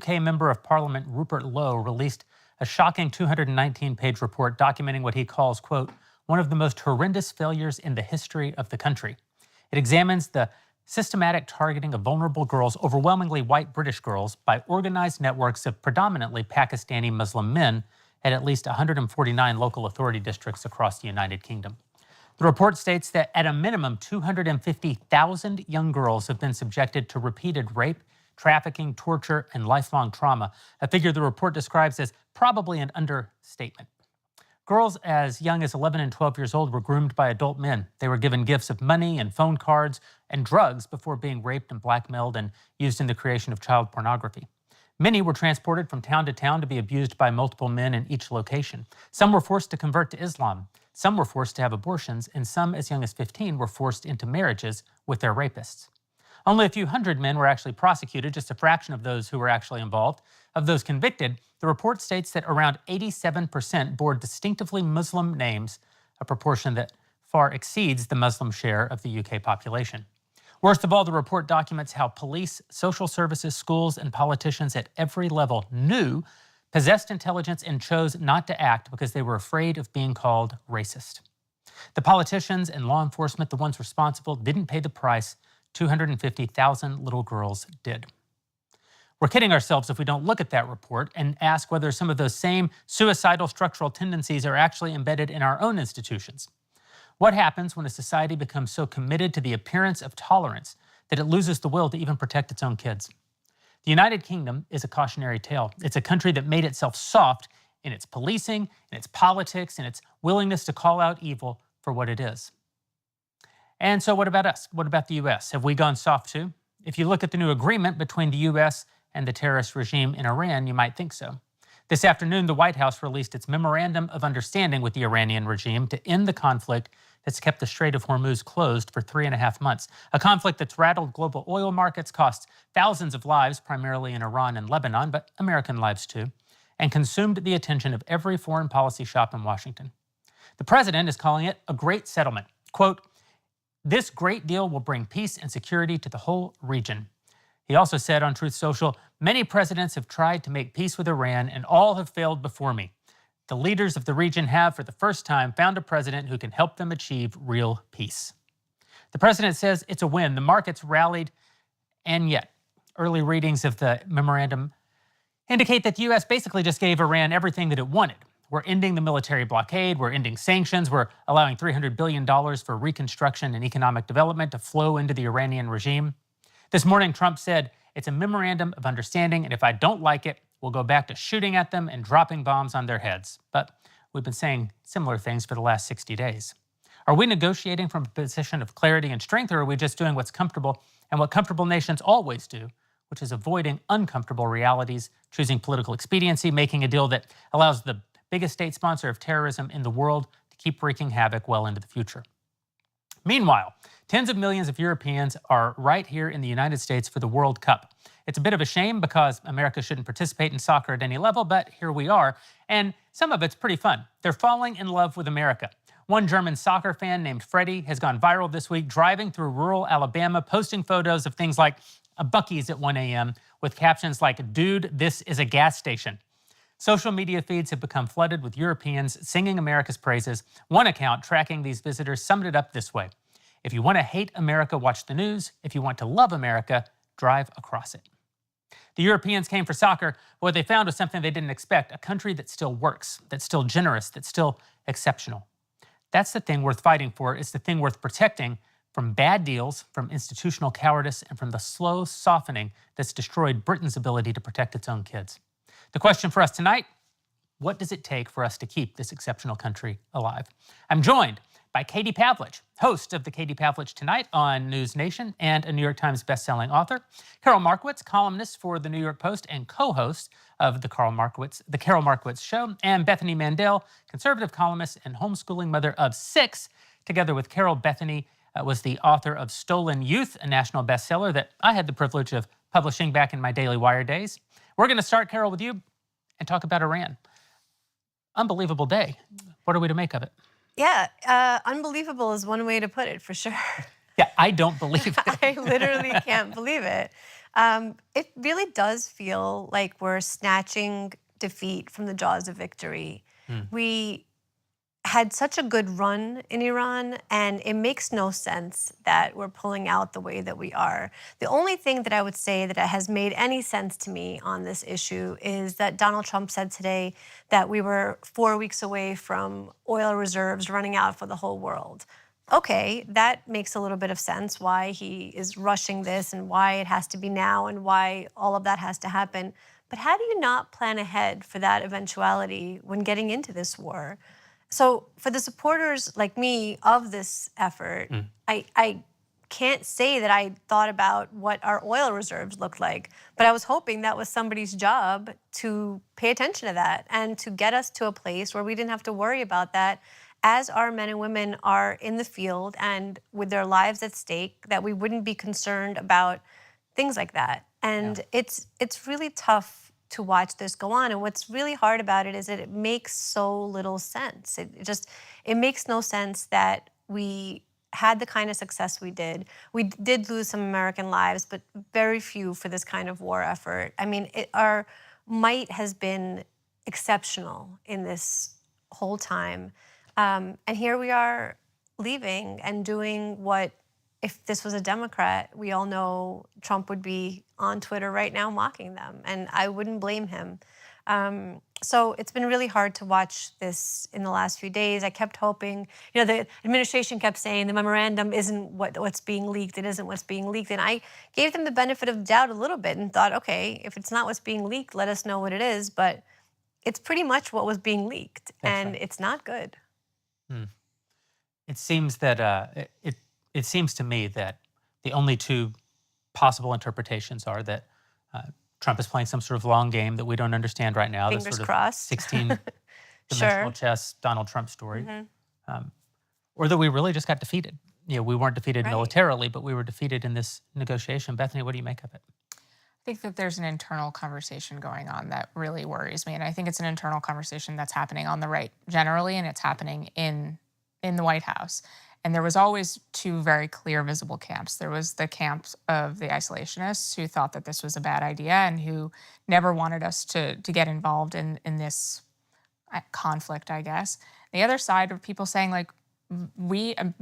UK Member of Parliament Rupert Lowe released a shocking 219-page report documenting what he calls, quote, one of the most horrendous failures in the history of the country. It examines the systematic targeting of vulnerable girls, overwhelmingly white British girls, by organized networks of predominantly Pakistani Muslim men at least 149 local authority districts across the United Kingdom. The report states that at a minimum, 250,000 young girls have been subjected to repeated rape, trafficking, torture, and lifelong trauma, a figure the report describes as probably an understatement. Girls as young as 11 and 12 years old were groomed by adult men. They were given gifts of money and phone cards and drugs before being raped and blackmailed and used in the creation of child pornography. Many were transported from town to town to be abused by multiple men in each location. Some were forced to convert to Islam. Some were forced to have abortions, and some as young as 15 were forced into marriages with their rapists. Only a few hundred men were actually prosecuted, just a fraction of those who were actually involved. Of those convicted, the report states that around 87% bore distinctively Muslim names, a proportion that far exceeds the Muslim share of the UK population. Worst of all, the report documents how police, social services, schools, and politicians at every level knew, possessed intelligence, and chose not to act because they were afraid of being called racist. The politicians and law enforcement, the ones responsible, didn't pay the price. 250,000 little girls did. We're kidding ourselves if we don't look at that report and ask whether some of those same suicidal structural tendencies are actually embedded in our own institutions. What happens when a society becomes so committed to the appearance of tolerance that it loses the will to even protect its own kids? The United Kingdom is a cautionary tale. It's a country that made itself soft in its policing, in its politics, in its willingness to call out evil for what it is. And so what about us? What about the U.S.? Have we gone soft too? If you look at the new agreement between the U.S. and the terrorist regime in Iran, you might think so. This afternoon, the White House released its Memorandum of Understanding with the Iranian regime to end the conflict that's kept the Strait of Hormuz closed for 3.5 months. A conflict that's rattled global oil markets, cost thousands of lives, primarily in Iran and Lebanon, but American lives too, and consumed the attention of every foreign policy shop in Washington. The president is calling it a great settlement. Quote, this great deal will bring peace and security to the whole region. He also said on Truth Social, many presidents have tried to make peace with Iran and all have failed before me. The leaders of the region have, for the first time, found a president who can help them achieve real peace. The president says it's a win. The markets rallied, and yet early readings of the memorandum indicate that the U.S. basically just gave Iran everything that it wanted. We're ending the military blockade, we're ending sanctions, we're allowing $300 billion for reconstruction and economic development to flow into the Iranian regime. This morning, Trump said, it's a memorandum of understanding, and if I don't like it, we'll go back to shooting at them and dropping bombs on their heads. But we've been saying similar things for the last 60 days. Are we negotiating from a position of clarity and strength, or are we just doing what's comfortable and what comfortable nations always do, which is avoiding uncomfortable realities, choosing political expediency, making a deal that allows the biggest state sponsor of terrorism in the world to keep wreaking havoc well into the future? Meanwhile, tens of millions of Europeans are right here in the United States for the World Cup. It's a bit of a shame because America shouldn't participate in soccer at any level, but here we are. And some of it's pretty fun. They're falling in love with America. One German soccer fan named Freddie has gone viral this week, driving through rural Alabama, posting photos of things like a Buc-ee's at 1 a.m. with captions like, dude, this is a gas station. Social media feeds have become flooded with Europeans singing America's praises. One account tracking these visitors summed it up this way. If you want to hate America, watch the news. If you want to love America, drive across it. The Europeans came for soccer, but what they found was something they didn't expect, a country that still works, that's still generous, that's still exceptional. That's the thing worth fighting for. It's the thing worth protecting from bad deals, from institutional cowardice, and from the slow softening that's destroyed Britain's ability to protect its own kids. The question for us tonight, what does it take for us to keep this exceptional country alive? I'm joined by Katie Pavlich, host of the Katie Pavlich Tonight on News Nation and a New York Times bestselling author, Carol Markowitz, columnist for the New York Post and co-host of the Carol Markowitz Show, and Bethany Mandel, conservative columnist and homeschooling mother of 6. Together with Carol, Bethany was the author of Stolen Youth, a national bestseller that I had the privilege of publishing back in my Daily Wire days. We're going to start, Carol, with you and talk about Iran. Unbelievable day. What are we to make of it? Yeah, unbelievable is one way to put it, for sure. Yeah, I don't believe it. I literally can't believe it. It really does feel like we're snatching defeat from the jaws of victory. We had such a good run in Iran, and it makes no sense that we're pulling out the way that we are. The only thing that I would say that has made any sense to me on this issue is that Donald Trump said today that we were 4 weeks away from oil reserves running out for the whole world. Okay, that makes a little bit of sense why he is rushing this and why it has to be now and why all of that has to happen. But how do you not plan ahead for that eventuality when getting into this war? So for the supporters like me of this effort, I can't say that I thought about what our oil reserves looked like, but I was hoping that was somebody's job to pay attention to that and to get us to a place where we didn't have to worry about that as our men and women are in the field and with their lives at stake, that we wouldn't be concerned about things like that. And it's really tough to watch this go on. And what's really hard about it is that it makes so little sense. It makes no sense that we had the kind of success we did. We did lose some American lives, but very few for this kind of war effort. I mean, our might has been exceptional in this whole time. And here we are leaving and doing what, if this was a Democrat, we all know Trump would be on Twitter right now mocking them, and I wouldn't blame him. So it's been really hard to watch this in the last few days. I kept hoping, the administration kept saying the memorandum isn't what's being leaked, it isn't what's being leaked. And I gave them the benefit of the doubt a little bit and thought, okay, if it's not what's being leaked, let us know what it is. But it's pretty much what was being leaked, and it's not good. It seems that it seems to me that the only two possible interpretations are that Trump is playing some sort of long game that we don't understand right now. Fingers the sort crossed. Of 16-dimensional chess Donald Trump story. Or that we really just got defeated. We weren't defeated militarily, but we were defeated in this negotiation. Bethany, what do you make of it? I think that there's an internal conversation going on that really worries me. And I think it's an internal conversation that's happening on the right generally, and it's happening in the White House. And there was always two very clear, visible camps. There was the camp of the isolationists who thought that this was a bad idea and who never wanted us to get involved in this conflict, I guess. The other side of people saying, like,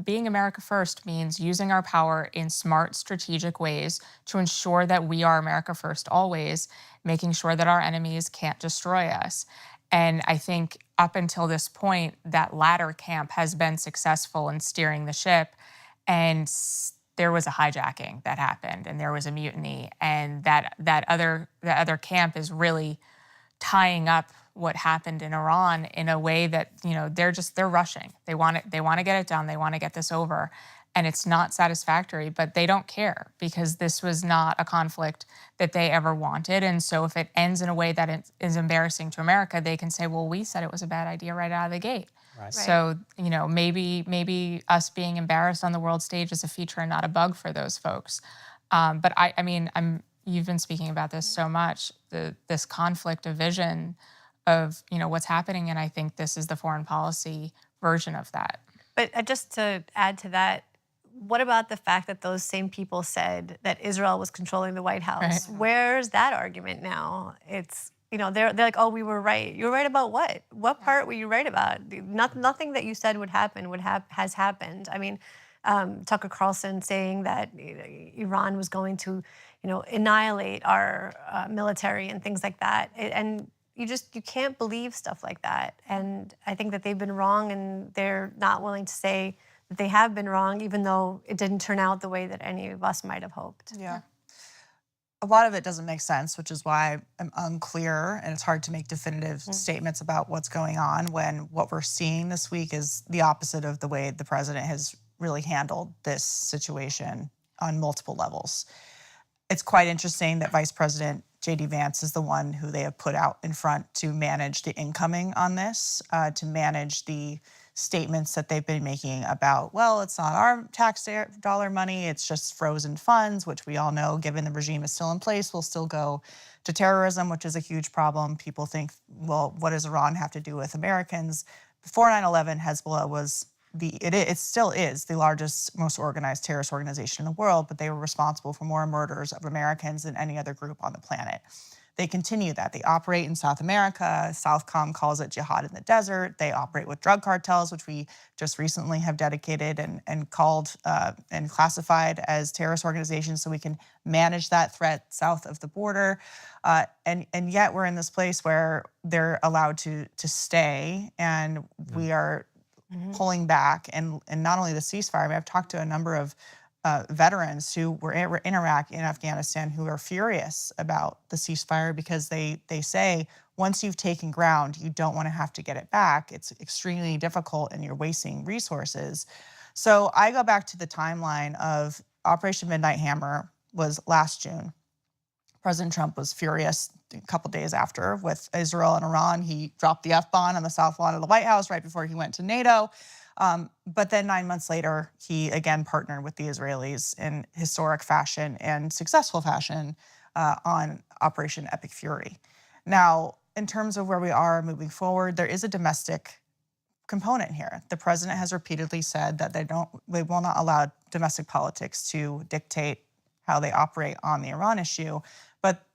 being America first means using our power in smart, strategic ways to ensure that we are America first always, making sure that our enemies can't destroy us. And I think up until this point, that latter camp has been successful in steering the ship. And there was a hijacking that happened, and there was a mutiny. And that other camp is really tying up what happened in Iran in a way that, they're rushing. They want to get it done. They want to get this over. And it's not satisfactory, but they don't care because this was not a conflict that they ever wanted. And so if it ends in a way that it is embarrassing to America, they can say, well, we said it was a bad idea right out of the gate. Right. So, maybe us being embarrassed on the world stage is a feature and not a bug for those folks. But you've been speaking about this so much, this conflict of vision of, what's happening. And I think this is the foreign policy version of that. But just to add to that, what about the fact that those same people said that Israel was controlling the White House? Right. Where's that argument now? It's, they're like, oh, we were right. You were right about what? What part were you right about? Nothing that you said would happen has happened. I mean, Tucker Carlson saying that Iran was going to, annihilate our military and things like that. And you can't believe stuff like that. And I think that they've been wrong, and they're not willing to say that they have been wrong, even though it didn't turn out the way that any of us might have hoped. Yeah. A lot of it doesn't make sense, which is why I'm unclear, and it's hard to make definitive statements about what's going on when what we're seeing this week is the opposite of the way the president has really handled this situation on multiple levels. It's quite interesting that Vice President J.D. Vance is the one who they have put out in front to manage the incoming on this, to manage the statements that they've been making about, well, it's not our tax dollar money, it's just frozen funds, which we all know, given the regime is still in place, will still go to terrorism, which is a huge problem. People think, well, what does Iran have to do with Americans? Before 9/11, Hezbollah was it still is the largest, most organized terrorist organization in the world, but they were responsible for more murders of Americans than any other group on the planet. They continue that. They operate in South America. Southcom calls it jihad in the desert. They operate with drug cartels, which we just recently have dedicated and called and classified as terrorist organizations so we can manage that threat south of the border. And yet we're in this place where they're allowed to stay, and we are pulling back. And not only the ceasefire, I mean, I've talked to a number of veterans who were in Iraq, in Afghanistan, who are furious about the ceasefire because they say, once you've taken ground, you don't want to have to get it back. It's extremely difficult and you're wasting resources. So I go back to the timeline of Operation Midnight Hammer was last June. President Trump was furious a couple days after with Israel and Iran. He dropped the F-bomb on the South Lawn of the White House right before he went to NATO. But then 9 months later, he again partnered with the Israelis in historic fashion and successful fashion on Operation Epic Fury. Now, in terms of where we are moving forward, there is a domestic component here. The president has repeatedly said that they will not allow domestic politics to dictate how they operate on the Iran issue. But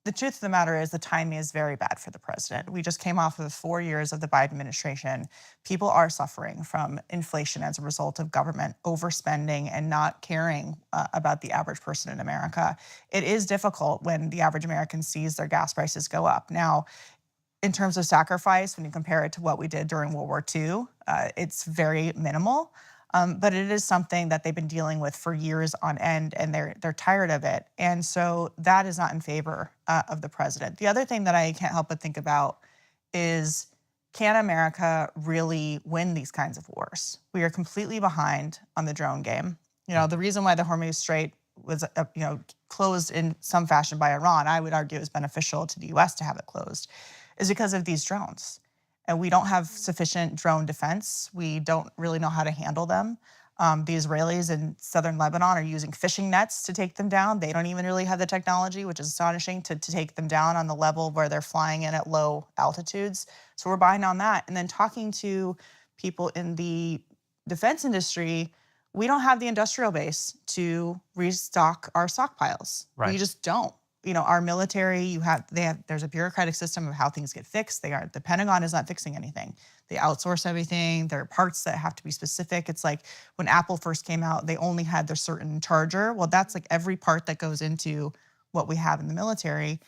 the truth of the matter is the timing is very bad for the president. We just came off of 4 years of the Biden administration. People are suffering from inflation as a result of government overspending and not caring about the average person in America. It is difficult when the average American sees their gas prices go up. Now, in terms of sacrifice, when you compare it to what we did during World War II, it's very minimal. But it is something that they've been dealing with for years on end, and they're tired of it. And so that is not in favor of the president. The other thing that I can't help but think about is, can America really win these kinds of wars? We are completely behind on the drone game. You know, the reason why the Hormuz Strait was closed in some fashion by Iran, I would argue it was beneficial to the U.S. to have it closed, is because of these drones. And we don't have sufficient drone defense. We don't really know how to handle them. The Israelis in southern Lebanon are using fishing nets to take them down. They don't even really have the technology, which is astonishing, to take them down on the level where they're flying in at low altitudes. So we're behind on that. And then talking to people in the defense industry, we don't have the industrial base to restock our stockpiles. Right. We just don't. You know, our military, there's a bureaucratic system of how things get fixed. The Pentagon is not fixing anything. They outsource everything. There are parts that have to be specific. It's like when Apple first came out, they only had their certain charger. Well, that's like every part that goes into what we have in the military.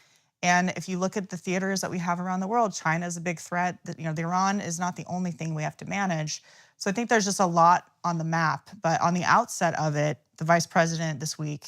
And if you look at the theaters that we have around the world, China is a big threat. The Iran is not the only thing we have to manage. So I think there's just a lot on the map. But on the outset of it, the vice president this week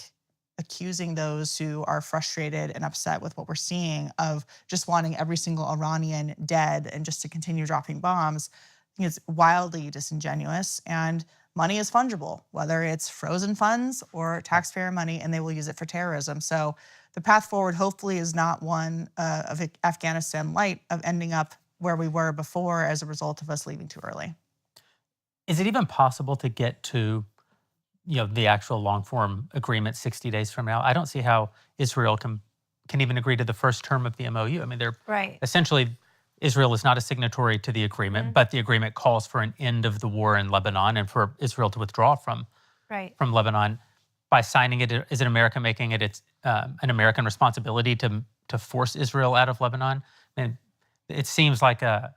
accusing those who are frustrated and upset with what we're seeing of just wanting every single Iranian dead and just to continue dropping bombs, I think it's wildly disingenuous. And money is fungible, whether it's frozen funds or taxpayer money, and they will use it for terrorism. So the path forward hopefully is not one of Afghanistan light, of ending up where we were before as a result of us leaving too early. Is it even possible to get to the actual long-form agreement 60 days from now? I don't see how Israel can even agree to the first term of the MOU. I mean, they're Right. essentially, Israel is not a signatory to the agreement, but the agreement calls for an end of the war in Lebanon and for Israel to withdraw from Lebanon. By signing it, is it America making it an American responsibility to force Israel out of Lebanon? I mean, it seems like a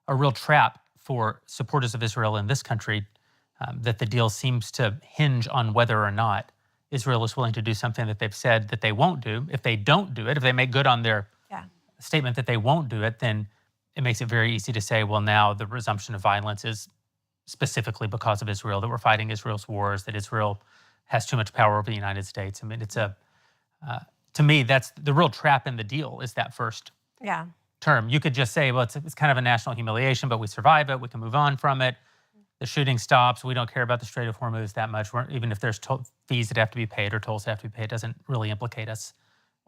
real trap for supporters of Israel in this country, that the deal seems to hinge on whether or not Israel is willing to do something that they've said that they won't do. If they don't do it, if they make good on their statement that they won't do it, then it makes it very easy to say, well, now the resumption of violence is specifically because of Israel, that we're fighting Israel's wars, that Israel has too much power over the United States. I mean, it's to me, that's the real trap in the deal, is that first term. You could just say, well, it's kind of a national humiliation, but we survive it, we can move on from it. The shooting stops. We don't care about the Strait of Hormuz that much. Even if there's fees that have to be paid or tolls that have to be paid, it doesn't really implicate us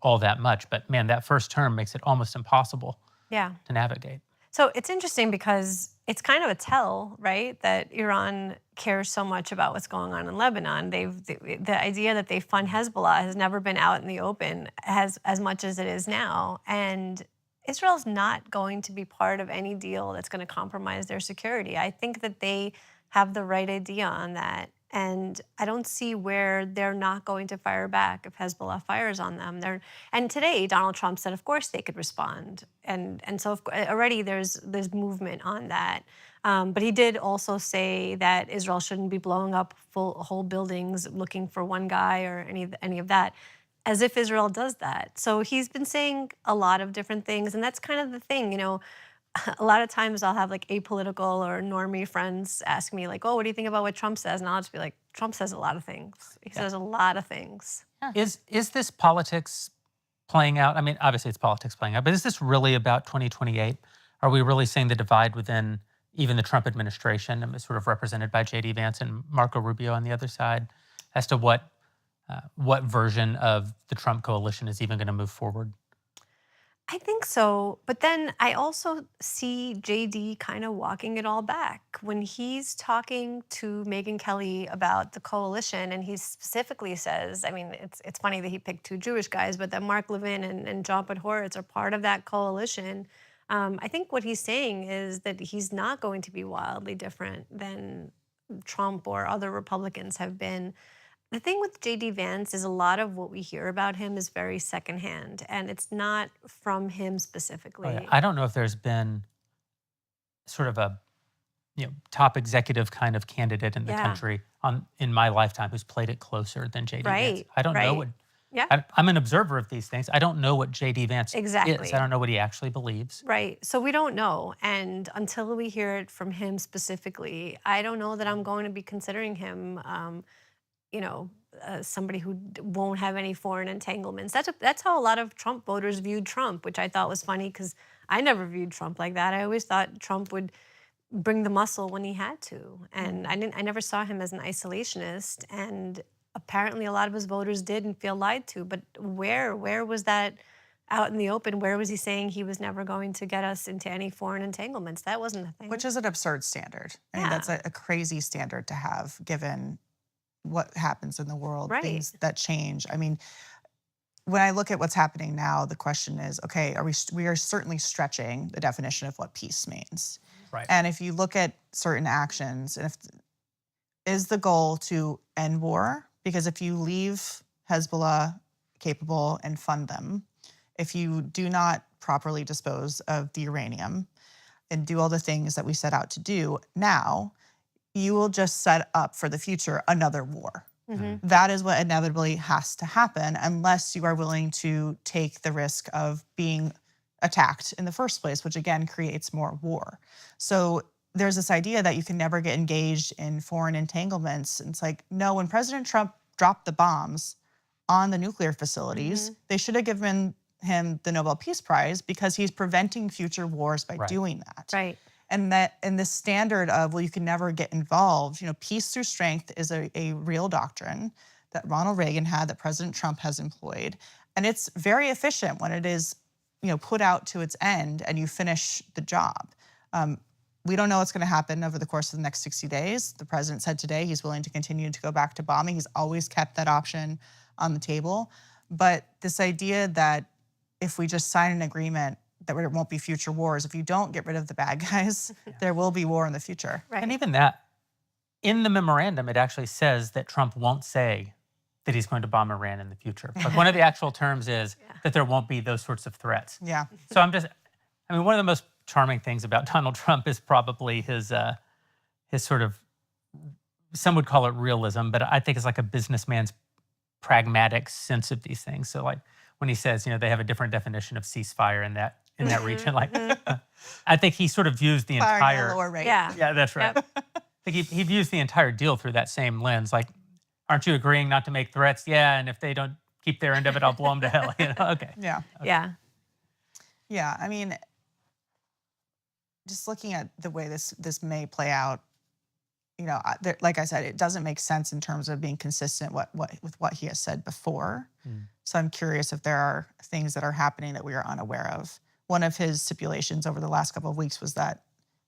all that much. But man, that first term makes it almost impossible to navigate. So it's interesting because it's kind of a tell, right, that Iran cares so much about what's going on in Lebanon. The idea that they fund Hezbollah has never been out in the open as much as it is now. And Israel's not going to be part of any deal that's going to compromise their security. I think that they have the right idea on that. And I don't see where they're not going to fire back if Hezbollah fires on them. And today Donald Trump said, of course they could respond, and so already there's movement on that. But he did also say that Israel shouldn't be blowing up whole buildings looking for one guy or any of that, as if Israel does that. So he's been saying a lot of different things, and that's kind of the thing, a lot of times I'll have like apolitical or normie friends ask me like, oh, what do you think about what Trump says? And I'll just be like, Trump says a lot of things. He says a lot of things. Is this politics playing out? I mean, obviously it's politics playing out, but is this really about 2028? Are we really seeing the divide within even the Trump administration, sort of represented by J.D. Vance and Marco Rubio on the other side, as to what version of the Trump coalition is even going to move forward? I think so. But then I also see JD kind of walking it all back when he's talking to Megyn Kelly about the coalition. And he specifically says, I mean, it's funny that he picked two Jewish guys, but that Mark Levin and John Podhoretz are part of that coalition. I think what he's saying is that he's not going to be wildly different than Trump or other Republicans have been. The thing with J.D. Vance is a lot of what we hear about him is very secondhand, and it's not from him specifically. Oh, yeah. I don't know if there's been sort of a top executive kind of candidate in the country in my lifetime who's played it closer than J.D. Vance. I don't know what. Yeah. I'm an observer of these things. I don't know what J.D. Vance is. I don't know what he actually believes. Right. So we don't know. And until we hear it from him specifically, I don't know that I'm going to be considering him somebody who won't have any foreign entanglements. That's how a lot of Trump voters viewed Trump, which I thought was funny because I never viewed Trump like that. I always thought Trump would bring the muscle when he had to, and I never saw him as an isolationist. And apparently, a lot of his voters did and feel lied to. But where was that out in the open? Where was he saying he was never going to get us into any foreign entanglements? That wasn't the thing. Which is an absurd standard. I mean, that's a crazy standard to have given what happens in the world, things that change. I mean, when I look at what's happening now, the question is, okay, we are certainly stretching the definition of what peace means. Right. And if you look at certain actions, and is the goal to end war? Because if you leave Hezbollah capable and fund them, if you do not properly dispose of the uranium and do all the things that we set out to do now, you will just set up for the future another war. Mm-hmm. That is what inevitably has to happen unless you are willing to take the risk of being attacked in the first place, which again creates more war. So there's this idea that you can never get engaged in foreign entanglements. And it's like, no, when President Trump dropped the bombs on the nuclear facilities, they should have given him the Nobel Peace Prize because he's preventing future wars by doing that. Right. And this standard of, well, you can never get involved, peace through strength is a real doctrine that Ronald Reagan had, that President Trump has employed. And it's very efficient when it is, put out to its end and you finish the job. We don't know what's going to happen over the course of the next 60 days. The president said today he's willing to continue to go back to bombing. He's always kept that option on the table. But this idea that if we just sign an agreement, that there won't be future wars. If you don't get rid of the bad guys, there will be war in the future. Right. And even that, in the memorandum, it actually says that Trump won't say that he's going to bomb Iran in the future. Like one of the actual terms is that there won't be those sorts of threats. Yeah. So one of the most charming things about Donald Trump is probably his sort of, some would call it realism, but I think it's like a businessman's pragmatic sense of these things. So like when he says, they have a different definition of ceasefire in that region. Like, I think he sort of views the entire lower rate. Yeah, that's right. Yep. I think he views the entire deal through that same lens. Like, aren't you agreeing not to make threats? Yeah, and if they don't keep their end of it, I'll blow them to hell. Okay. Yeah. Okay. Yeah. Yeah. I mean, just looking at the way this may play out, like I said, it doesn't make sense in terms of being consistent with what he has said before. So I'm curious if there are things that are happening that we are unaware of. One of his stipulations over the last couple of weeks was that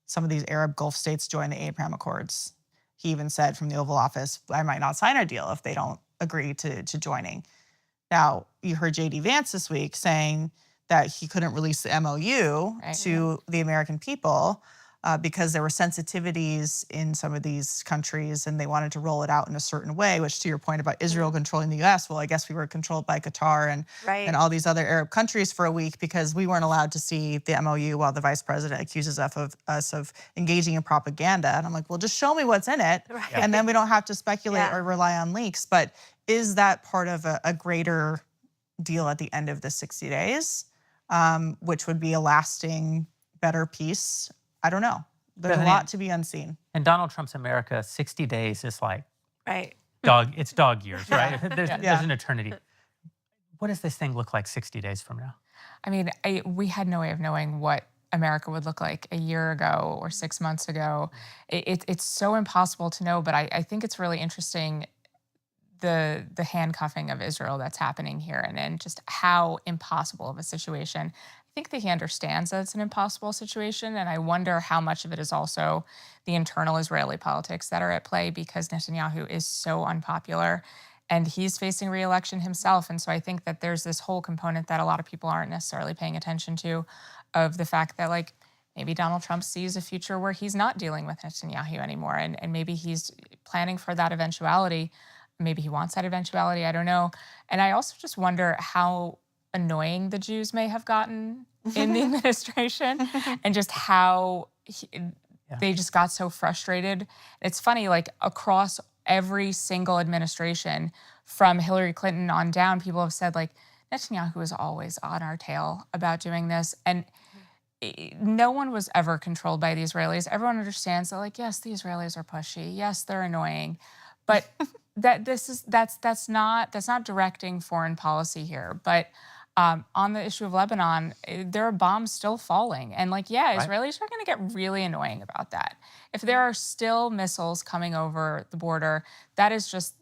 some of these Arab Gulf states join the Abraham Accords. He even said from the Oval Office, I might not sign a deal if they don't agree to joining. Now, you heard J.D. Vance this week saying that he couldn't release the MOU to the American people because there were sensitivities in some of these countries and they wanted to roll it out in a certain way, which to your point about Israel controlling the US, well, I guess we were controlled by Qatar and all these other Arab countries for a week because we weren't allowed to see the MOU while the vice president accuses us of engaging in propaganda. And I'm like, well, just show me what's in it. And then we don't have to speculate or rely on leaks. But is that part of a greater deal at the end of the 60 days, which would be a lasting, better peace? I don't know. There's Bethany, a lot to be unseen. In Donald Trump's America, 60 days is like Right. it's dog years, right? There's an eternity. What does this thing look like 60 days from now? I mean, we had no way of knowing what America would look like a year ago or 6 months ago. It's so impossible to know, but I think it's really interesting the handcuffing of Israel that's happening here and just how impossible of a situation. I think that he understands that it's an impossible situation, and I wonder how much of it is also the internal Israeli politics that are at play because Netanyahu is so unpopular and he's facing re-election himself. And so I think that there's this whole component that a lot of people aren't necessarily paying attention to of the fact that like maybe Donald Trump sees a future where he's not dealing with Netanyahu anymore and maybe he's planning for that eventuality. Maybe he wants that eventuality, I don't know. And I also just wonder how annoying the Jews may have gotten in the administration and just how they just got so frustrated. It's funny, like across every single administration from Hillary Clinton on down, people have said like, Netanyahu is always on our tail about doing this. And no one was ever controlled by the Israelis. Everyone understands that like, yes, the Israelis are pushy. Yes, they're annoying. But that's not directing foreign policy here. But on the issue of Lebanon, there are bombs still falling. And like, Israelis are going to get really annoying about that. If there are still missiles coming over the border, that is just,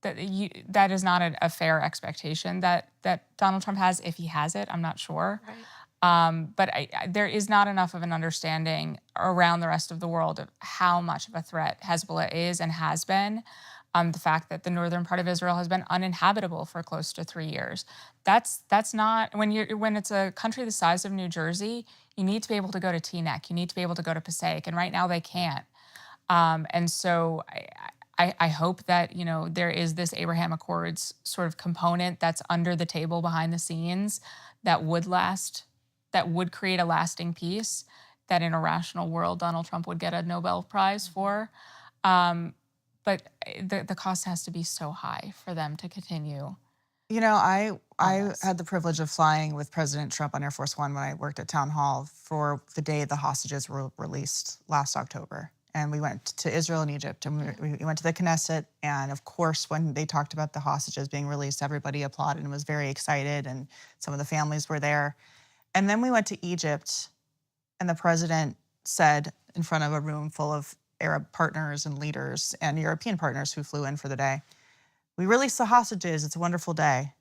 that is not a fair expectation that Donald Trump has. If he has it, I'm not sure. Right. But there is not enough of an understanding around the rest of the world of how much of a threat Hezbollah is and has been. The fact that the northern part of Israel has been uninhabitable for close to 3 years. That's not when it's a country the size of New Jersey, you need to be able to go to Teaneck, you need to be able to go to Passaic, and right now they can't. And so I hope that there is this Abraham Accords sort of component that's under the table behind the scenes that would create a lasting peace that in a rational world Donald Trump would get a Nobel Prize for. But the cost has to be so high for them to continue. I had the privilege of flying with President Trump on Air Force One when I worked at Town Hall for the day the hostages were released last October. And we went to Israel and Egypt, and we went to the Knesset. And of course, when they talked about the hostages being released, everybody applauded and was very excited, and some of the families were there. And then we went to Egypt, and the president said in front of a room full of Arab partners and leaders and European partners who flew in for the day, we released the hostages, it's a wonderful day.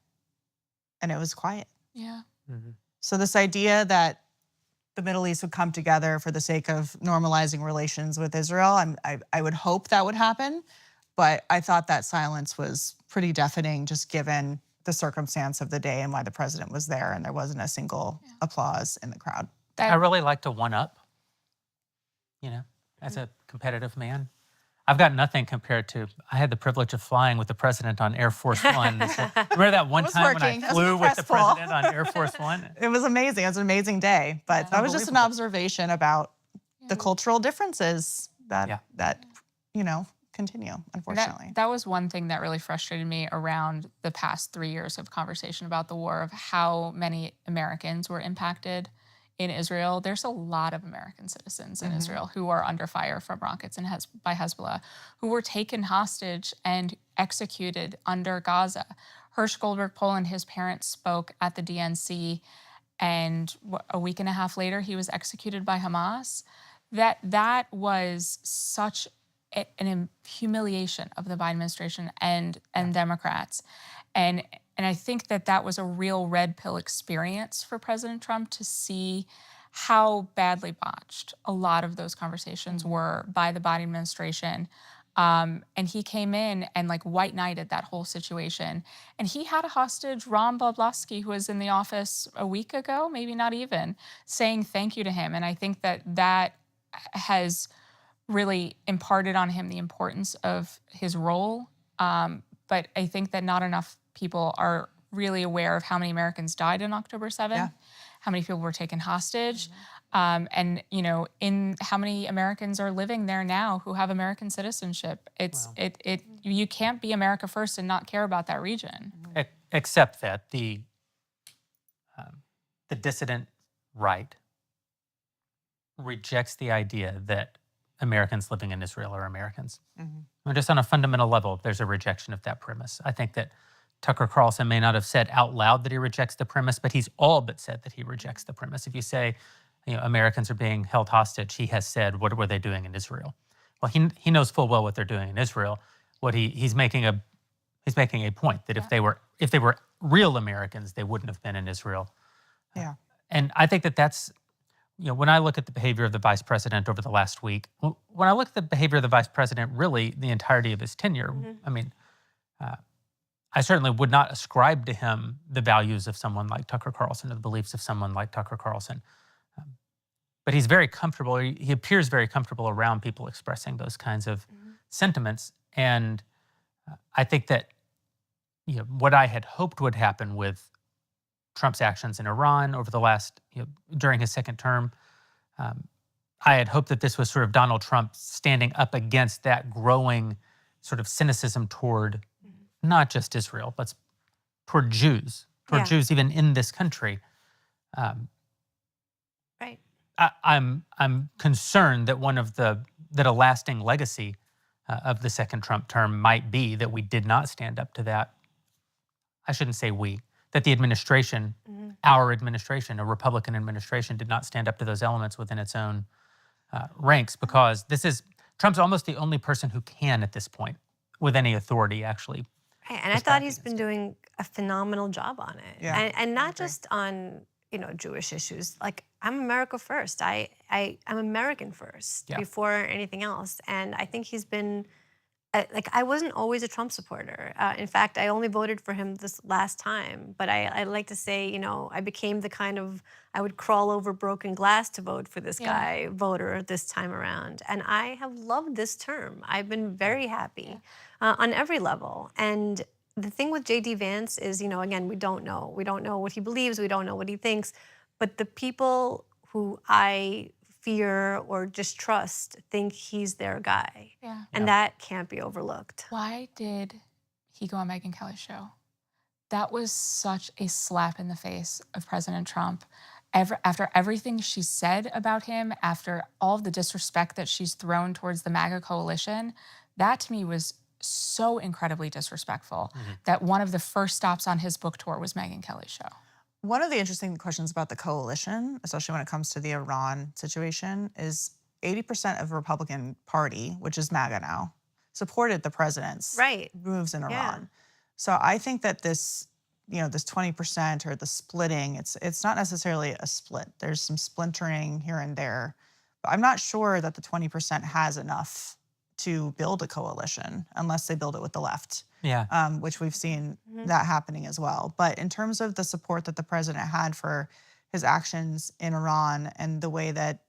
And it was quiet. Yeah. Mm-hmm. So this idea that the Middle East would come together for the sake of normalizing relations with Israel, I would hope that would happen. But I thought that silence was pretty deafening, just given the circumstance of the day and why the president was there and there wasn't a single applause in the crowd. I really like to one-up, as a competitive man. I've got nothing compared to, I had the privilege of flying with the president on Air Force One. Remember that one time when I flew with the president on Air Force One? It was amazing. It was an amazing day. But that was just an observation about the cultural differences that continue, unfortunately. That was one thing that really frustrated me around the past 3 years of conversation about the war, of how many Americans were impacted in Israel. There's a lot of American citizens in Israel who are under fire from rockets by Hezbollah, who were taken hostage and executed under Gaza. Hersh Goldberg Poland, his parents spoke at the DNC, and a week and a half later, he was executed by Hamas. That was such an humiliation of the Biden administration and Democrats. And I think that was a real red pill experience for President Trump to see how badly botched a lot of those conversations were by the Biden administration. And he came in and like white knighted that whole situation. And he had a hostage, Ron Boblowski, who was in the office a week ago, maybe not even, saying thank you to him. And I think that has really imparted on him the importance of his role. But I think that not enough people are really aware of how many Americans died on October 7th, how many people were taken hostage, and in how many Americans are living there now who have American citizenship. You can't be America first and not care about that region. Except that the dissident right rejects the idea that Americans living in Israel are Americans. I mean, just on a fundamental level, there's a rejection of that premise. I think that Tucker Carlson may not have said out loud that he rejects the premise, but he's all but said that he rejects the premise. If you say, Americans are being held hostage, he has said, what were they doing in Israel? Well, he knows full well what they're doing in Israel. What he's making a point that if they were real Americans, they wouldn't have been in Israel. Yeah. And I think that that's, when I look at the behavior of the vice president over the last week, when I look at the behavior of the vice president, really the entirety of his tenure, I mean, I certainly would not ascribe to him the values of someone like Tucker Carlson or the beliefs of someone like Tucker Carlson. But he's very comfortable. He appears very comfortable around people expressing those kinds of sentiments. And I think that what I had hoped would happen with Trump's actions in Iran over the last, during his second term, I had hoped that this was sort of Donald Trump standing up against that growing sort of cynicism toward not just Israel, but toward Jews, Jews even in this country. Right. I'm concerned that that a lasting legacy of the second Trump term might be that we did not stand up to that. I shouldn't say we, that the administration, our administration, a Republican administration, did not stand up to those elements within its own ranks, because Trump's almost the only person who can at this point, with any authority, actually. Right. And I thought he's been doing a phenomenal job on it. Yeah, and not just on Jewish issues. Like, I'm America first. I'm American first before anything else. And I think he's been, I wasn't always a Trump supporter. In fact, I only voted for him this last time. But I like to say, I became the kind of, I would crawl over broken glass to vote for this guy voter this time around. And I have loved this term. I've been very happy on every level. And the thing with J.D. Vance is, again, we don't know. We don't know what he believes. We don't know what he thinks. But the people who I fear or distrust think he's their guy. Yeah. And that can't be overlooked. Why did he go on Megyn Kelly's show? That was such a slap in the face of President Trump. After everything she said about him, after all of the disrespect that she's thrown towards the MAGA coalition, that to me was so incredibly disrespectful that one of the first stops on his book tour was Megyn Kelly's show. One of the interesting questions about the coalition, especially when it comes to the Iran situation, is 80% of the Republican Party, which is MAGA now, supported the president's moves in Iran. So I think that this, this 20% or the splitting, it's not necessarily a split. There's some splintering here and there. But I'm not sure that the 20% has enough to build a coalition unless they build it with the left. Which we've seen that happening as well. But in terms of the support that the president had for his actions in Iran and the way that,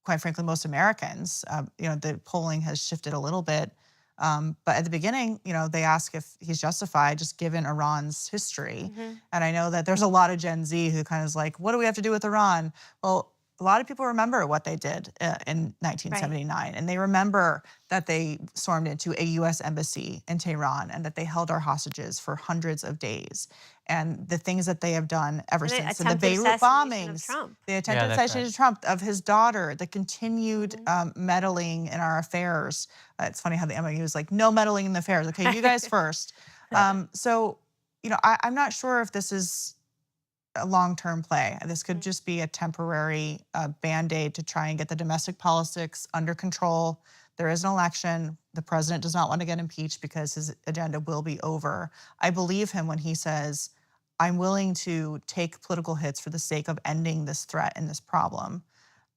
quite frankly, most Americans, the polling has shifted a little bit. But at the beginning, they ask if he's justified just given Iran's history. And I know that there's a lot of Gen Z who kind of is like, what do we have to do with Iran? Well, a lot of people remember what they did in 1979, and they remember that they stormed into a U.S. embassy in Tehran and that they held our hostages for hundreds of days, and the things that they have done ever since. So the Beirut bombings, the attempted assassination of Trump, of his daughter, the continued meddling in our affairs. It's funny how the MOU is like, no meddling in the affairs. Okay, you guys first. So, I'm not sure if this is a long-term play. This could just be a temporary Band-Aid to try and get the domestic politics under control. There is an election. The president does not want to get impeached because his agenda will be over. I believe him when he says, I'm willing to take political hits for the sake of ending this threat and this problem.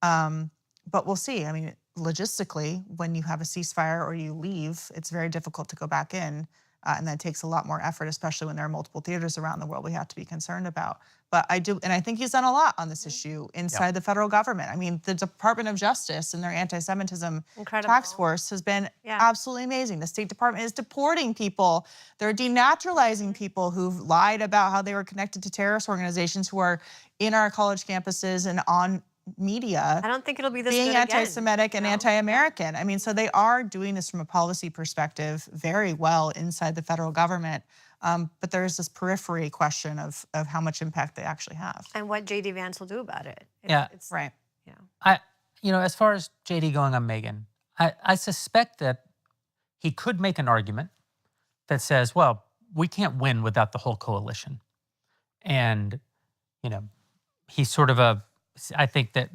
But we'll see. I mean, logistically, when you have a ceasefire or you leave, it's very difficult to go back in. And that takes a lot more effort, especially when there are multiple theaters around the world we have to be concerned about. But I do, and I think he's done a lot on this issue inside the federal government. I mean, the Department of Justice and their anti-Semitism task force has been absolutely amazing. The State Department is deporting people. They're denaturalizing people who've lied about how they were connected to terrorist organizations who are in our college campuses and on media. I don't think it'll be this being good again, anti-Semitic and anti-American. I mean, so they are doing this from a policy perspective very well inside the federal government. But there's this periphery question of how much impact they actually have. And what J.D. Vance will do about it. It's right. As far as J.D. going on Meghan, I suspect that he could make an argument that says, well, we can't win without the whole coalition. And, he's sort of I think that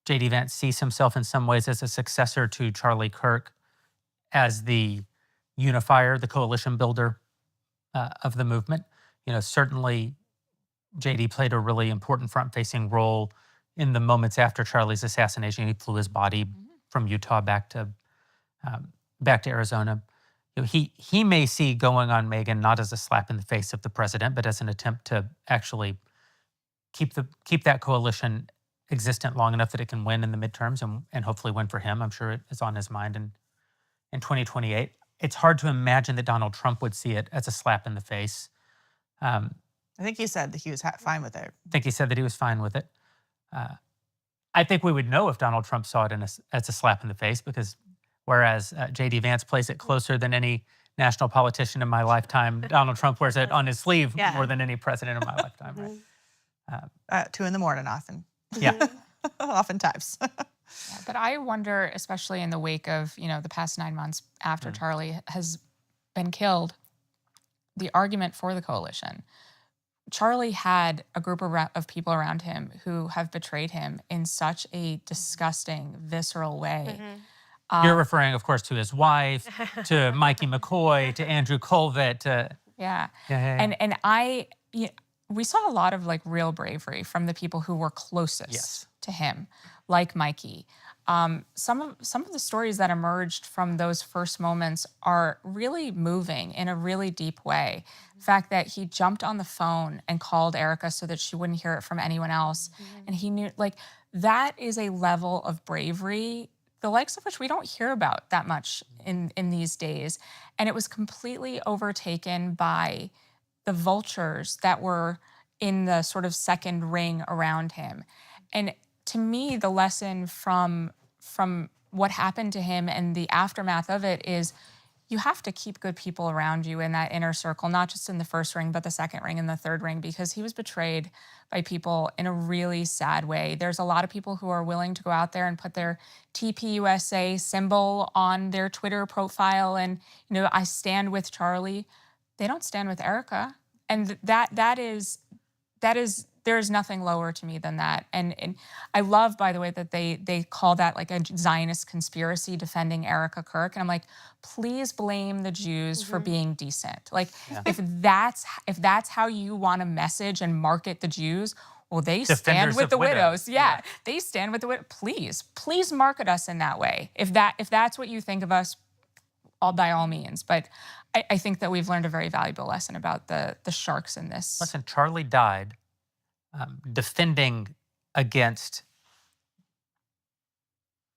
J.D. Vance sees himself in some ways as a successor to Charlie Kirk as the unifier, the coalition builder of the movement. Certainly J.D. played a really important front-facing role in the moments after Charlie's assassination. He flew his body from Utah back to Arizona. He may see going on Meghan not as a slap in the face of the president, but as an attempt to actually keep that coalition existent long enough that it can win in the midterms and hopefully win for him. I'm sure it is on his mind in 2028. It's hard to imagine that Donald Trump would see it as a slap in the face. I think he said that he was fine with it. I think he said that he was fine with it. I think we would know if Donald Trump saw it as a slap in the face, because whereas J.D. Vance plays it closer than any national politician in my lifetime, Donald Trump wears it on his sleeve more than any president in my lifetime. Right? 2 a.m. often. Yeah. Oftentimes. But I wonder, especially in the wake of, the past 9 months after Charlie has been killed, the argument for the coalition. Charlie had a group of people around him who have betrayed him in such a disgusting, visceral way. You're referring, of course, to his wife, to Mikey McCoy, to Andrew Colvett. And we saw a lot of real bravery from the people who were closest to him, like Mikey. Some of the stories that emerged from those first moments are really moving in a really deep way. The fact that he jumped on the phone and called Erica so that she wouldn't hear it from anyone else. And he knew, that is a level of bravery, the likes of which we don't hear about that much in these days. And it was completely overtaken by the vultures that were in the sort of second ring around him. And to me, the lesson from what happened to him and the aftermath of it is you have to keep good people around you in that inner circle, not just in the first ring, but the second ring and the third ring, because he was betrayed by people in a really sad way. There's a lot of people who are willing to go out there and put their TPUSA symbol on their Twitter profile and, I stand with Charlie. They don't stand with Erica. And that is there is nothing lower to me than that. And I love, by the way, that they call that a Zionist conspiracy defending Erica Kirk. And I'm like, please blame the Jews for being decent. If that's how you want to message and market the Jews, well, they stand with the widows. Yeah, they stand with the widows. Please market us in that way. If that's what you think of us, by all means. But I think that we've learned a very valuable lesson about the sharks in this. Listen, Charlie died defending against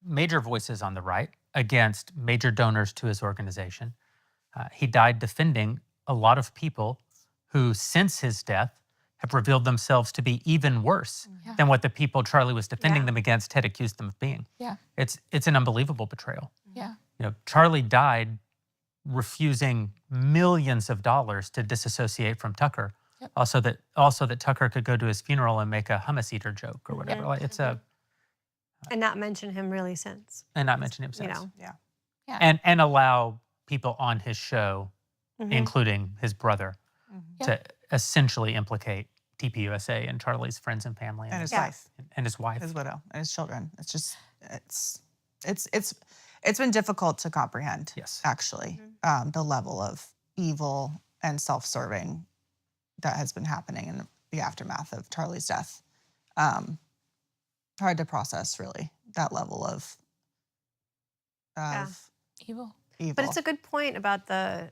major voices on the right, against major donors to his organization. He died defending a lot of people who, since his death, have revealed themselves to be even worse than what the people Charlie was defending them against had accused them of being. It's an unbelievable betrayal. Charlie died refusing millions of dollars to disassociate from Tucker. Also that Tucker could go to his funeral and make a hummus eater joke or whatever. And not mention him really since. And not mention him since. Yeah. And allow people on his show, including his brother, to essentially implicate TPUSA and Charlie's friends and family and his wife. And his wife. His widow and his children. It's just it's been difficult to comprehend, actually, the level of evil and self-serving that has been happening in the aftermath of Charlie's death. Hard to process, really, that level of evil. But it's a good point about the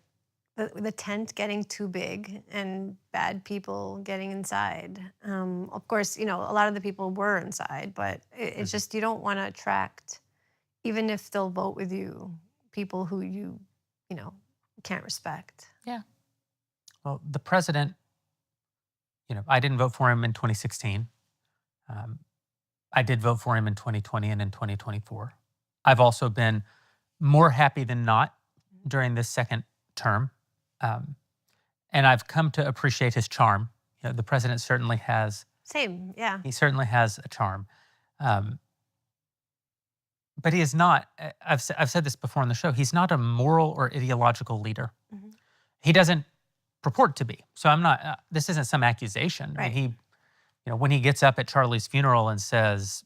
the tent getting too big and bad people getting inside. Of course, a lot of the people were inside, but it's just you don't want to attract, even if they'll vote with you, people who you can't respect. Yeah. Well, the president, I didn't vote for him in 2016. I did vote for him in 2020 and in 2024. I've also been more happy than not during this second term. And I've come to appreciate his charm. The president certainly has. Same, yeah. He certainly has a charm. But he is not, I've said this before on the show, he's not a moral or ideological leader. Mm-hmm. He doesn't purport to be. So I'm not, this isn't some accusation. Right. I mean, when he gets up at Charlie's funeral and says,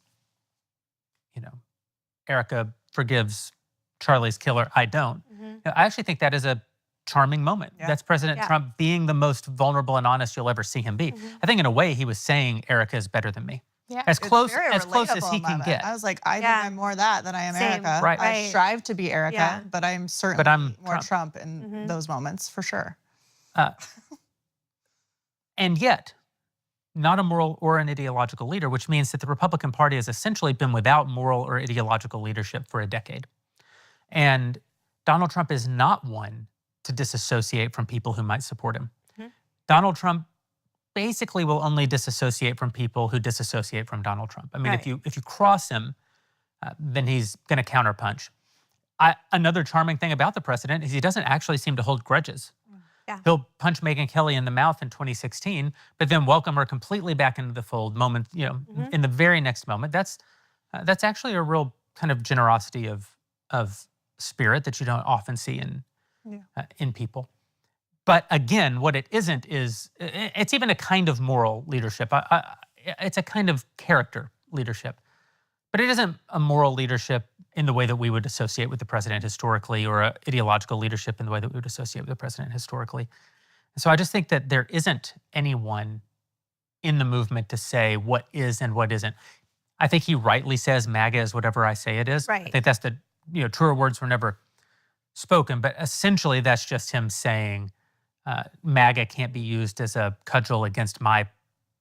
Erica forgives Charlie's killer, I don't. Mm-hmm. I actually think that is a charming moment. Yeah. That's President Yeah. Trump being the most vulnerable and honest you'll ever see him be. Mhm. I think in a way he was saying Erica is better than me. Yeah. As It's close very as relatable he can moment. get. I was like, I Yeah. think I'm more that than I am Same. Erica. Right. I Right. strive to be Erica, Yeah. but I'm certainly I'm more Trump. Trump in Mhm. those moments for sure. And yet, not a moral or an ideological leader, which means that the Republican Party has essentially been without moral or ideological leadership for a decade. And Donald Trump is not one to disassociate from people who might support him. Mhm. Donald Trump basically will only disassociate from people who disassociate from Donald Trump. I mean, Right. if you cross him, then he's going to counterpunch. Another charming thing about the president is he doesn't actually seem to hold grudges. Yeah. He'll punch Megyn Kelly in the mouth in 2016, but then welcome her completely back into the fold Mhm. in the very next moment. That's actually a real kind of generosity of spirit that you don't often see in people. But again, what it isn't is it's even a kind of moral leadership. It's a kind of character leadership, but it isn't a moral leadership in the way that we would associate with the president historically, or a ideological leadership in the way that we would associate with the president historically. And so I just think that there isn't anyone in the movement to say what is and what isn't. I think he rightly says MAGA is whatever I say it is. I Right. think that's truer words were never spoken, but essentially that's just him saying MAGA can't be used as a cudgel against my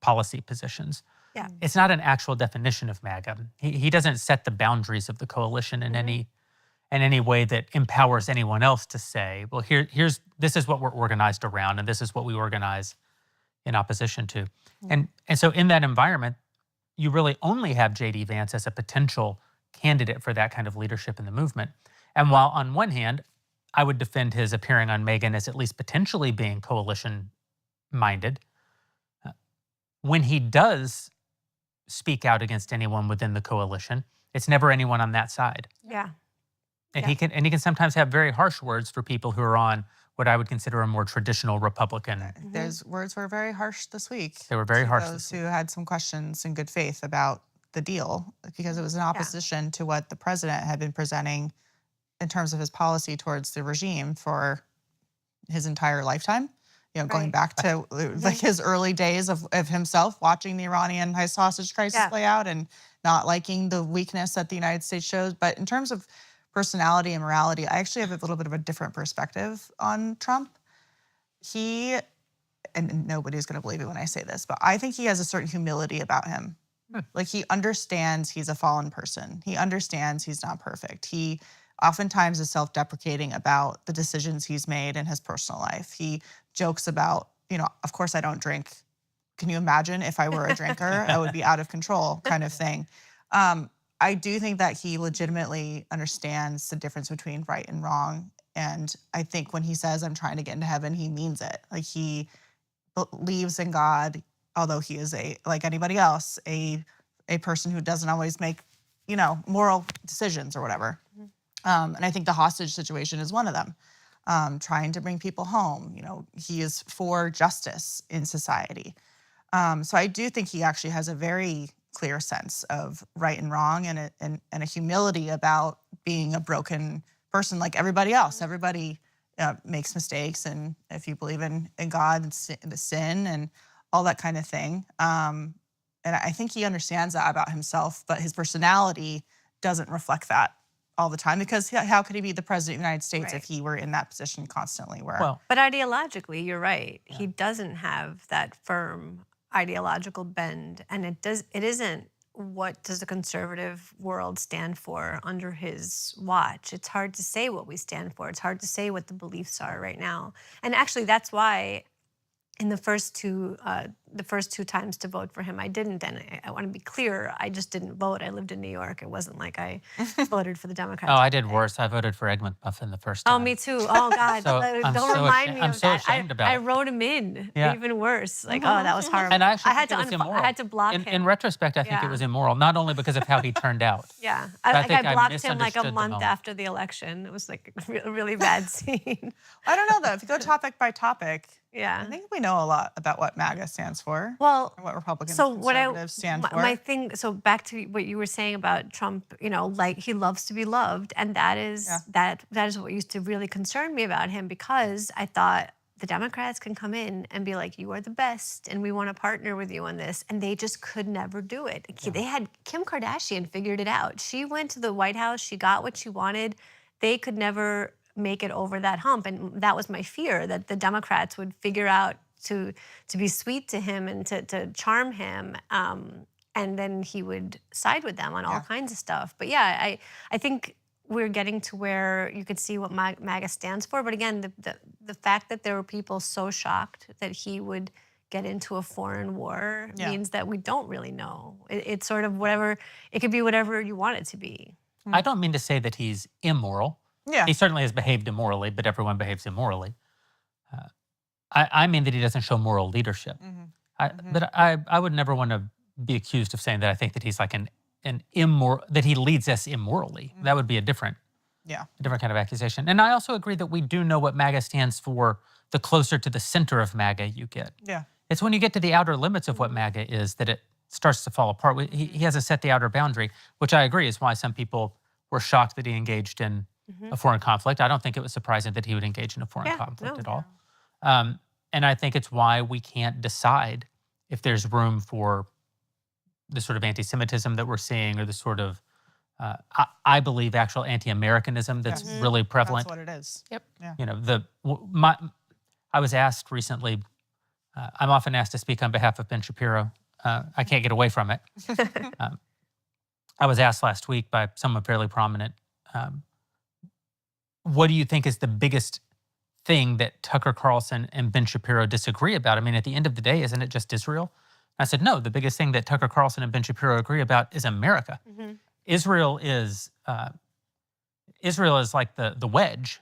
policy positions. Yeah. It's not an actual definition of MAGA. He doesn't set the boundaries of the coalition in Mhm. any way that empowers anyone else to say, well, this is what we're organized around, and this is what we organize in opposition to. And so in that environment, you really only have J.D. Vance as a potential candidate for that kind of leadership in the movement. And while on one hand, I would defend his appearing on Megyn as at least potentially being coalition-minded, when he does speak out against anyone within the coalition, it's never anyone on that side. Yeah. And Yeah. he can sometimes have very harsh words for people who are on what I would consider a more traditional Republican. Those words were very harsh this week. They were very to harsh Those this who had some questions in good faith about the deal, because it was in opposition to what the president had been presenting in terms of his policy towards the regime for his entire lifetime. Going Right. back to like his early days of himself watching the Iranian hostage crisis Yeah. play out and not liking the weakness that the United States shows. But in terms of personality and morality, I actually have a little bit of a different perspective on Trump. And nobody's going to believe it when I say this, but I think he has a certain humility about him. Like, he understands he's a fallen person. He understands he's not perfect. He oftentimes is self-deprecating about the decisions he's made in his personal life. He jokes about, of course I don't drink. Can you imagine if I were a drinker? I would be out of control, kind of thing. I do think that he legitimately understands the difference between right and wrong. And I think when he says, I'm trying to get into heaven, he means it. Like, he believes in God, although he is like anybody else, a person who doesn't always make, moral decisions or whatever. And I think the hostage situation is one of them. Trying to bring people home. He is for justice in society. So I do think he actually has a very clear sense of right and wrong, and a humility about being a broken person like everybody else. Everybody makes mistakes, and if you believe in God and the sin and all that kind of thing. And I think he understands that about himself, but his personality doesn't reflect that all the time, because how could he be the president of the United States Right. if he were in that position constantly? Where Well, But ideologically, you're right. He doesn't have that firm ideological bend, and it isn't what does the conservative world stand for under his watch. It's hard to say what we stand for. It's hard to say what the beliefs are right now. And actually, that's why in the first two times to vote for him, I didn't. And I want to be clear, I just didn't vote. I lived in New York. It wasn't like I voted for the Democrats. oh, I did worse. I voted for Egg McMuffin the first time. Oh, me too. Oh, God. So I'm Don't so remind ashamed- me I'm of so that. ashamed about I it. wrote him in. Yeah. Even worse. Like, oh, that was horrible. And I actually had think to it was immoral. I had to block him. In retrospect, I think it Yeah. was immoral, not only because of how he turned out. Yeah. I I think I blocked him like a misunderstood the month moment. after the election. It was like a really bad scene. I don't know though. If you go topic by topic, Yeah. I think we know a lot about what MAGA stands for. Well, and what Republicans so and what conservatives stand for. my thing, so back to what you were saying about Trump, like he loves to be loved, and that is that is what used to really concern me about him, because I thought the Democrats can come in and be like, you are the best and we want to partner with you on this, and they just could never do it. They had Kim Kardashian figured it out. She went to the White House, she got what she wanted. They could never make it over that hump, and that was my fear, that the Democrats would figure out to be sweet to him and to charm him, and then he would side with them on all kinds of stuff. But yeah, I think we're getting to where you could see what MAGA stands for. But again, the fact that there were people so shocked that he would get into a foreign war means that we don't really know. It's sort of whatever, it could be whatever you want it to be. I don't mean to say that he's immoral. Yeah. He certainly has behaved immorally, but everyone behaves immorally. I mean that he doesn't show moral leadership. But I would never want to be accused of saying that I think that he's like an immoral, that he leads us immorally. That would be a different kind of accusation. And I also agree that we do know what MAGA stands for the closer to the center of MAGA you get. Yeah. It's when you get to the outer limits of what MAGA is that it starts to fall apart. He hasn't set the outer boundary, which I agree is why some people were shocked that he engaged in a foreign conflict. I don't think it was surprising that he would engage in a foreign conflict at all. And I think it's why we can't decide if there's room for the sort of anti-Semitism that we're seeing, or the sort of, I believe, actual anti-Americanism that's really prevalent. That's what it is. Yep. Yeah. I was asked recently, I'm often asked to speak on behalf of Ben Shapiro. I can't get away from it. I was asked last week by someone fairly prominent, what do you think is the biggest thing that Tucker Carlson and Ben Shapiro disagree about? I mean, at the end of the day, isn't it just Israel? I said, no, the biggest thing that Tucker Carlson and Ben Shapiro agree about is America. Israel is like the wedge,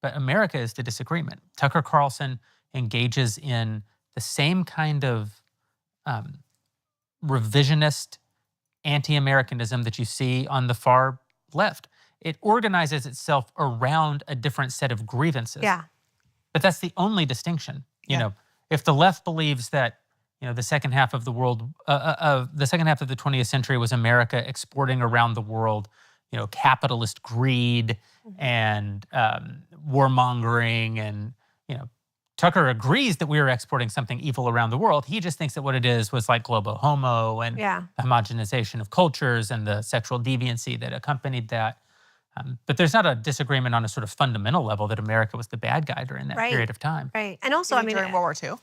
but America is the disagreement. Tucker Carlson engages in the same kind of revisionist anti-Americanism that you see on the far left. It organizes itself around a different set of grievances. Yeah. But that's the only distinction. You know, if the left believes that, the second half of the world, the second half of the 20th century was America exporting around the world, capitalist greed and warmongering, and Tucker agrees that we are exporting something evil around the world. He just thinks that what it is was like globo homo and the homogenization of cultures and the sexual deviancy that accompanied that. But there's not a disagreement on a sort of fundamental level that America was the bad guy during that period of time. Right. And also, I mean, during World War II.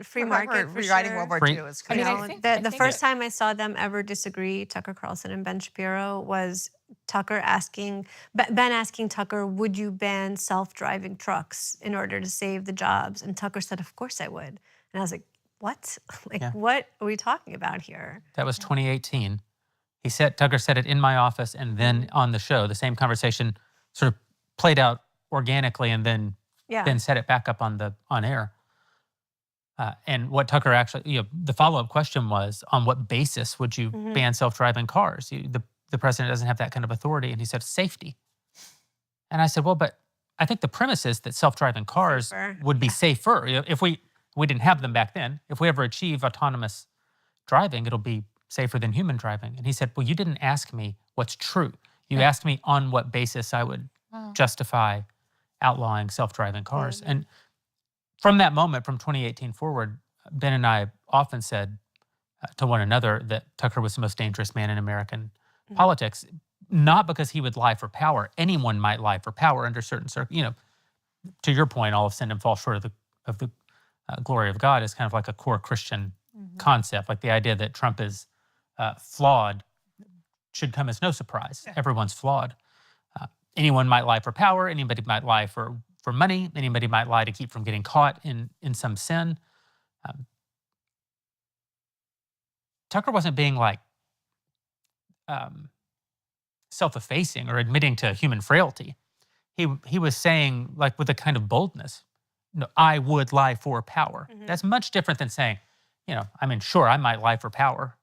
free market, for rewriting sure. World War II is I mean, crazy. The first time I saw them ever disagree, Tucker Carlson and Ben Shapiro, was Ben asking Tucker, would you ban self-driving trucks in order to save the jobs? And Tucker said, of course I would. And I was like, what? What are we talking about here? That was 2018. Tucker said it in my office, and then on the show, the same conversation sort of played out organically, and then set it back up on air. And what Tucker actually, the follow-up question was, on what basis would you ban self-driving cars? The president doesn't have that kind of authority. And he said, safety. And I said, well, but I think the premise is that self-driving cars would be safer. If we didn't have them back then, if we ever achieve autonomous driving, it'll be safer than human driving. And he said, well, you didn't ask me what's true. You asked me on what basis I would justify outlawing self-driving cars. And from that moment, from 2018 forward, Ben and I often said to one another that Tucker was the most dangerous man in American politics. not because he would lie for power. Anyone might lie for power under certain circumstances. To your point, all have sinned and fall short of the glory of God is kind of like a core Christian concept. Like the idea that Trump is flawed should come as no surprise. Yeah. Everyone's flawed. Anyone might lie for power. Anybody might lie for money. Anybody might lie to keep from getting caught in some sin. Tucker wasn't being like self-effacing or admitting to human frailty. He was saying, like, with a kind of boldness, no, I would lie for power. That's much different than saying, sure, I might lie for power.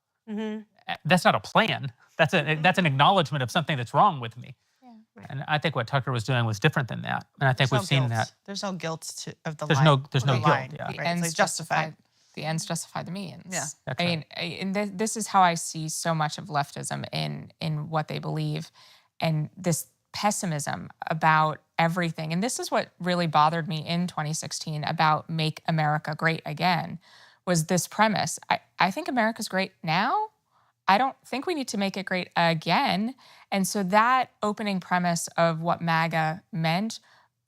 That's not a plan. That's an acknowledgement of something that's wrong with me. Yeah. Right. And I think what Tucker was doing was different than that. And I think we've seen that. There's no guilt of the There's line. no the guilt. line, Yeah. The right? ends It's justified. the ends justify the means. Yeah. That's I right. mean, and this is how I see so much of leftism in what they believe, and this pessimism about everything. And this is what really bothered me in 2016 about Make America Great Again, was this premise. I think America's great now. I don't think we need to make it great again. And so that opening premise of what MAGA meant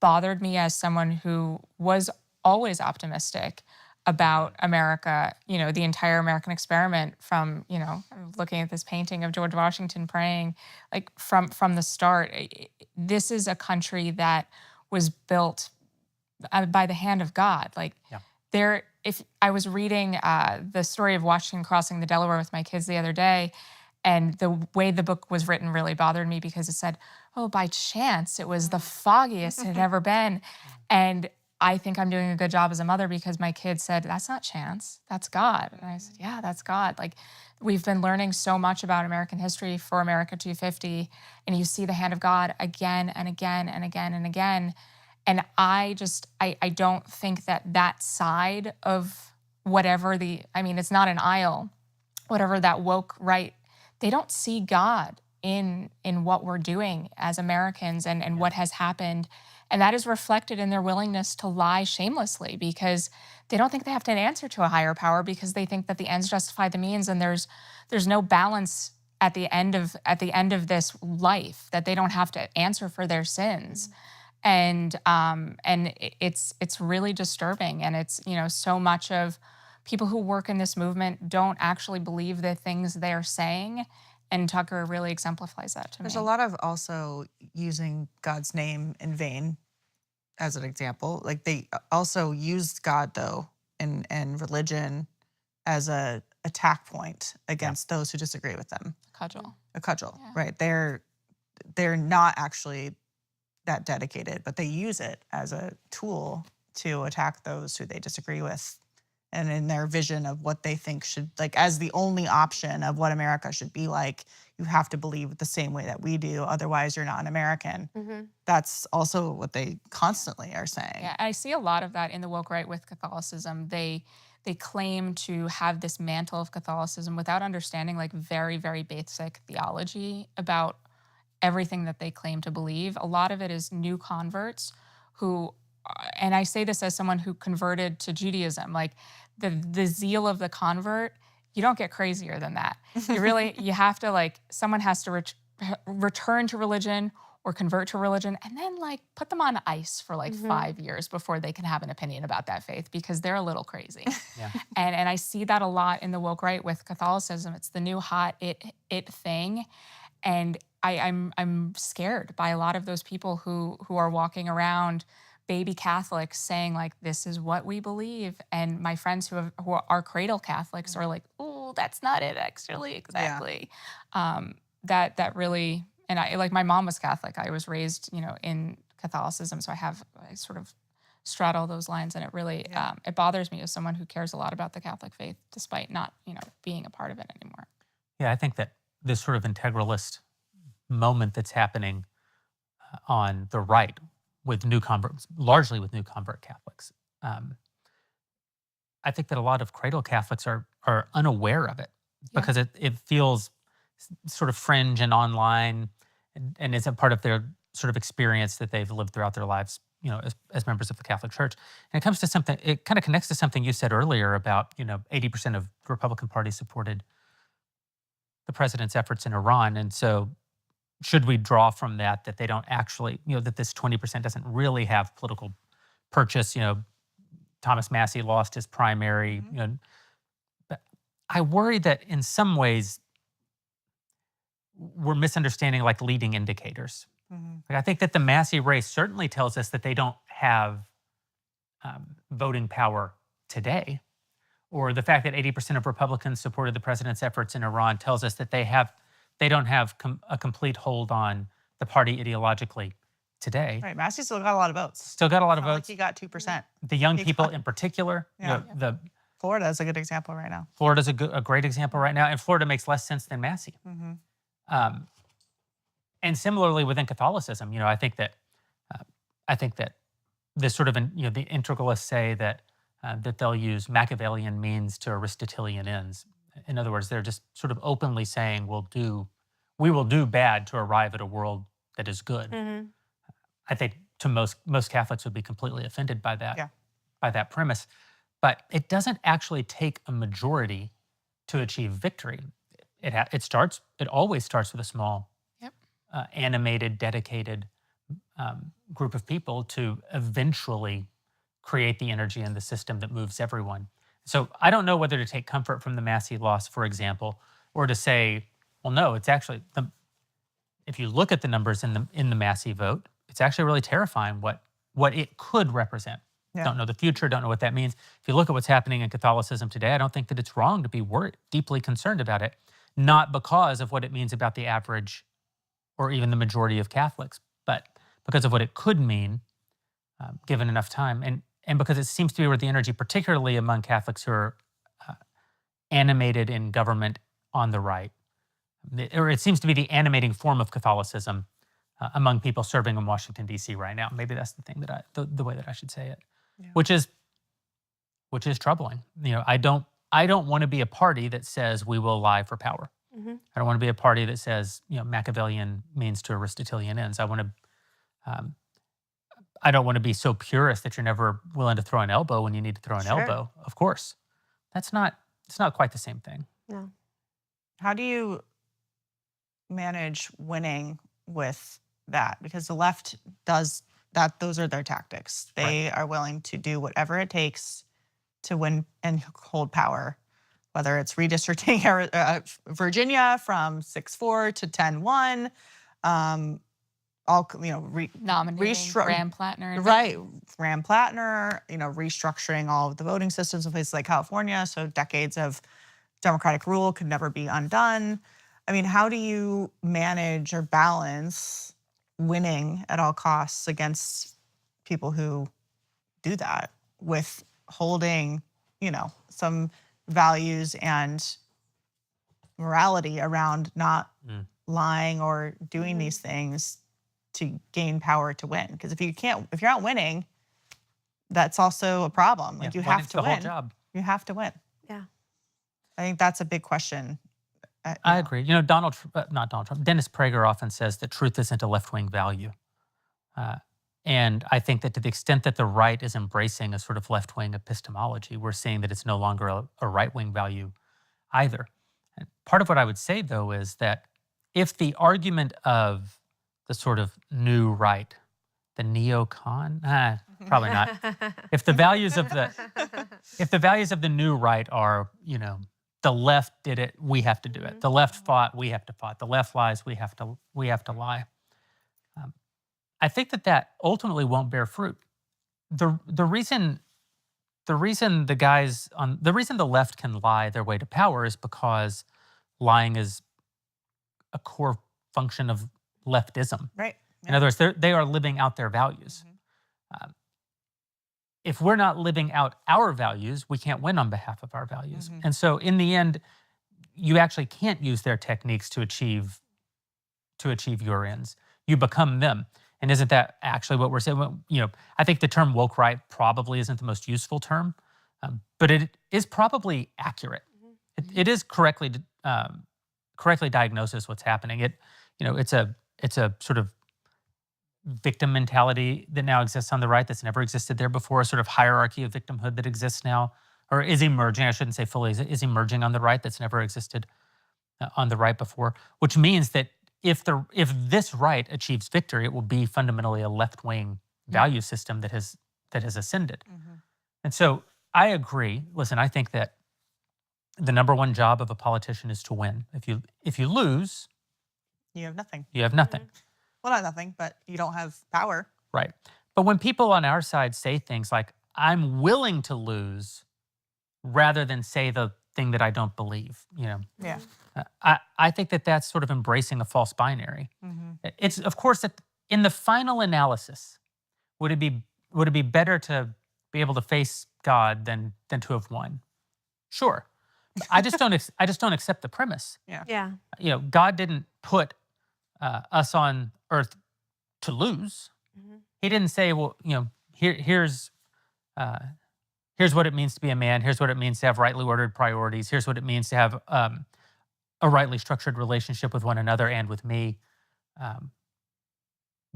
bothered me as someone who was always optimistic about America, the entire American experiment from, looking at this painting of George Washington praying, like from the start. This is a country that was built by the hand of God. Like if I was reading the story of Washington crossing the Delaware with my kids the other day, and the way the book was written really bothered me because it said, oh, by chance, it was the foggiest it had ever been. And I think I'm doing a good job as a mother because my kids said, that's not chance, that's God. And I said, yeah, that's God. Like, we've been learning so much about American history for America 250, and you see the hand of God again and again and again and again. And I don't think that side of whatever it's not an aisle, whatever that woke right, they don't see God in what we're doing as Americans and what has happened. And that is reflected in their willingness to lie shamelessly because they don't think they have to answer to a higher power because they think that the ends justify the means, and there's no balance at the end of this life, that they don't have to answer for their sins. And it's really disturbing. And it's, so much of people who work in this movement don't actually believe the things they're saying. And Tucker really exemplifies that to me. There's a lot of also using God's name in vain as an example. Like, they also used God, though, and religion as a attack point against those who disagree with them. A cudgel, right? They're not actually that dedicated, but they use it as a tool to attack those who they disagree with. And in their vision of what they think should, like, as the only option of what America should be like, you have to believe the same way that we do. Otherwise, you're not an American. That's also what they constantly are saying. Yeah, I see a lot of that in the woke right with Catholicism. They claim to have this mantle of Catholicism without understanding, like, very, very basic theology about everything that they claim to believe. A lot of it is new converts who, and I say this as someone who converted to Judaism, like, the zeal of the convert, you don't get crazier than that. You have to, someone has to return to religion or convert to religion and then, put them on ice for 5 years before they can have an opinion about that faith because they're a little crazy. And I see that a lot in the woke right with Catholicism. It's the new hot it thing. And I'm scared by a lot of those people who are walking around baby Catholics saying, this is what we believe. And my friends who are cradle Catholics are like, oh, that's not it, actually, exactly. That really, and my mom was Catholic. I was raised, in Catholicism. So I sort of straddle those lines. And it really, it bothers me as someone who cares a lot about the Catholic faith, despite not, being a part of it anymore. Yeah, I think that this sort of integralist moment that's happening on the right with new converts, largely with new convert Catholics. I think that a lot of cradle Catholics are unaware of it because it feels sort of fringe and online and isn't part of their sort of experience that they've lived throughout their lives, as members of the Catholic Church. And it comes to something, it kind of connects to something you said earlier about, 80% of the Republican Party supported the president's efforts in Iran. And so should we draw from that they don't actually, that this 20% doesn't really have political purchase? Thomas Massey lost his primary. But I worry that in some ways we're misunderstanding like leading indicators. Like, I think that the Massey race certainly tells us that they don't have voting power today, or the fact that 80% of Republicans supported the president's efforts in Iran tells us that they don't have a complete hold on the party ideologically today. Right. Massey still got a lot of votes. Still got a lot of Not like votes. he got 2%. The young He people got- in particular. Yeah. Florida is a good example right now. Florida's a great example right now, and Florida makes less sense than Massey. And similarly within Catholicism, I think that this sort of, the integralists say that they'll use Machiavellian means to Aristotelian ends. In other words, they're just sort of openly saying we will do bad to arrive at a world that is good. I think to most Catholics would be completely offended by that, by that premise. But it doesn't actually take a majority to achieve victory. It always starts with a small, animated, dedicated group of people to eventually create the energy in the system that moves everyone. So I don't know whether to take comfort from the Massey loss, for example, or to say, well, no, it's actually if you look at the numbers in the Massey vote, it's actually really terrifying what it could represent. Don't know the future, don't know what that means. If you look at what's happening in Catholicism today, I don't think that it's wrong to be deeply concerned about it, not because of what it means about the average or even the majority of Catholics, but because of what it could mean given enough time. And because it seems to be where the energy, particularly among Catholics who are animated in government on the right, or it seems to be the animating form of Catholicism among people serving in Washington, D.C. right now. Maybe that's the thing the way that I should say it, which is troubling. I don't want to be a party that says we will lie for power. I don't want to be a party that says, Machiavellian means to Aristotelian ends. I don't want to be so purist that you're never willing to throw an elbow when you need to throw an elbow. Of course, it's not quite the same thing. No. How do you manage winning with that? Because the left does that. Those are their tactics. They are willing to do whatever it takes to win and hold power, whether it's redistricting Virginia from 6-4 to 10-1, nominating Graham Plattner. Right, Graham Plattner, restructuring all of the voting systems in places like California, so decades of democratic rule could never be undone. I mean, how do you manage or balance winning at all costs against people who do that with holding, some values and morality around not lying or doing these things to gain power to win? Because if you're not winning, that's also a problem. Like, you have to win. Whole job. You have to win. Yeah. I think that's a big question. I agree. Not Donald Trump. Dennis Prager often says that truth isn't a left-wing value. And I think that to the extent that the right is embracing a sort of left-wing epistemology, we're seeing that it's no longer a right-wing value either. And part of what I would say, though, is that if the argument of the sort of new right, the neocon, probably not. If the values of the new right are, the left did it, we have to do it. The left fought, we have to fight. The left lies, we have to lie. I think that ultimately won't bear fruit. The reason the left can lie their way to power is because lying is a core function of leftism. Right. In other words, they are living out their values. If we're not living out our values, we can't win on behalf of our values. And so in the end, you actually can't use their techniques to achieve your ends. You become them. And isn't that actually what we're saying? Well, I think the term woke right probably isn't the most useful term, but it is probably accurate. It is correctly diagnoses what's happening. It's a sort of victim mentality that now exists on the right that's never existed there before, a sort of hierarchy of victimhood that exists now, or is emerging, I shouldn't say fully, is emerging on the right that's never existed on the right before, which means that if this right achieves victory, it will be fundamentally a left-wing value system that has ascended. And so I agree. Listen, I think that the number one job of a politician is to win. If you lose, You have nothing. you have nothing. Well, not nothing, but you don't have power. Right. But when people on our side say things like, I'm willing to lose, rather than say the thing that I don't believe, Yeah. I think that that's sort of embracing a false binary. It's, of course, that in the final analysis, would it be better to be able to face God than to have won? Sure. I just don't accept the premise. Yeah. God didn't put us on earth to lose. He didn't say, well, here's what it means to be a man. Here's what it means to have rightly ordered priorities. Here's what it means to have a rightly structured relationship with one another and with me.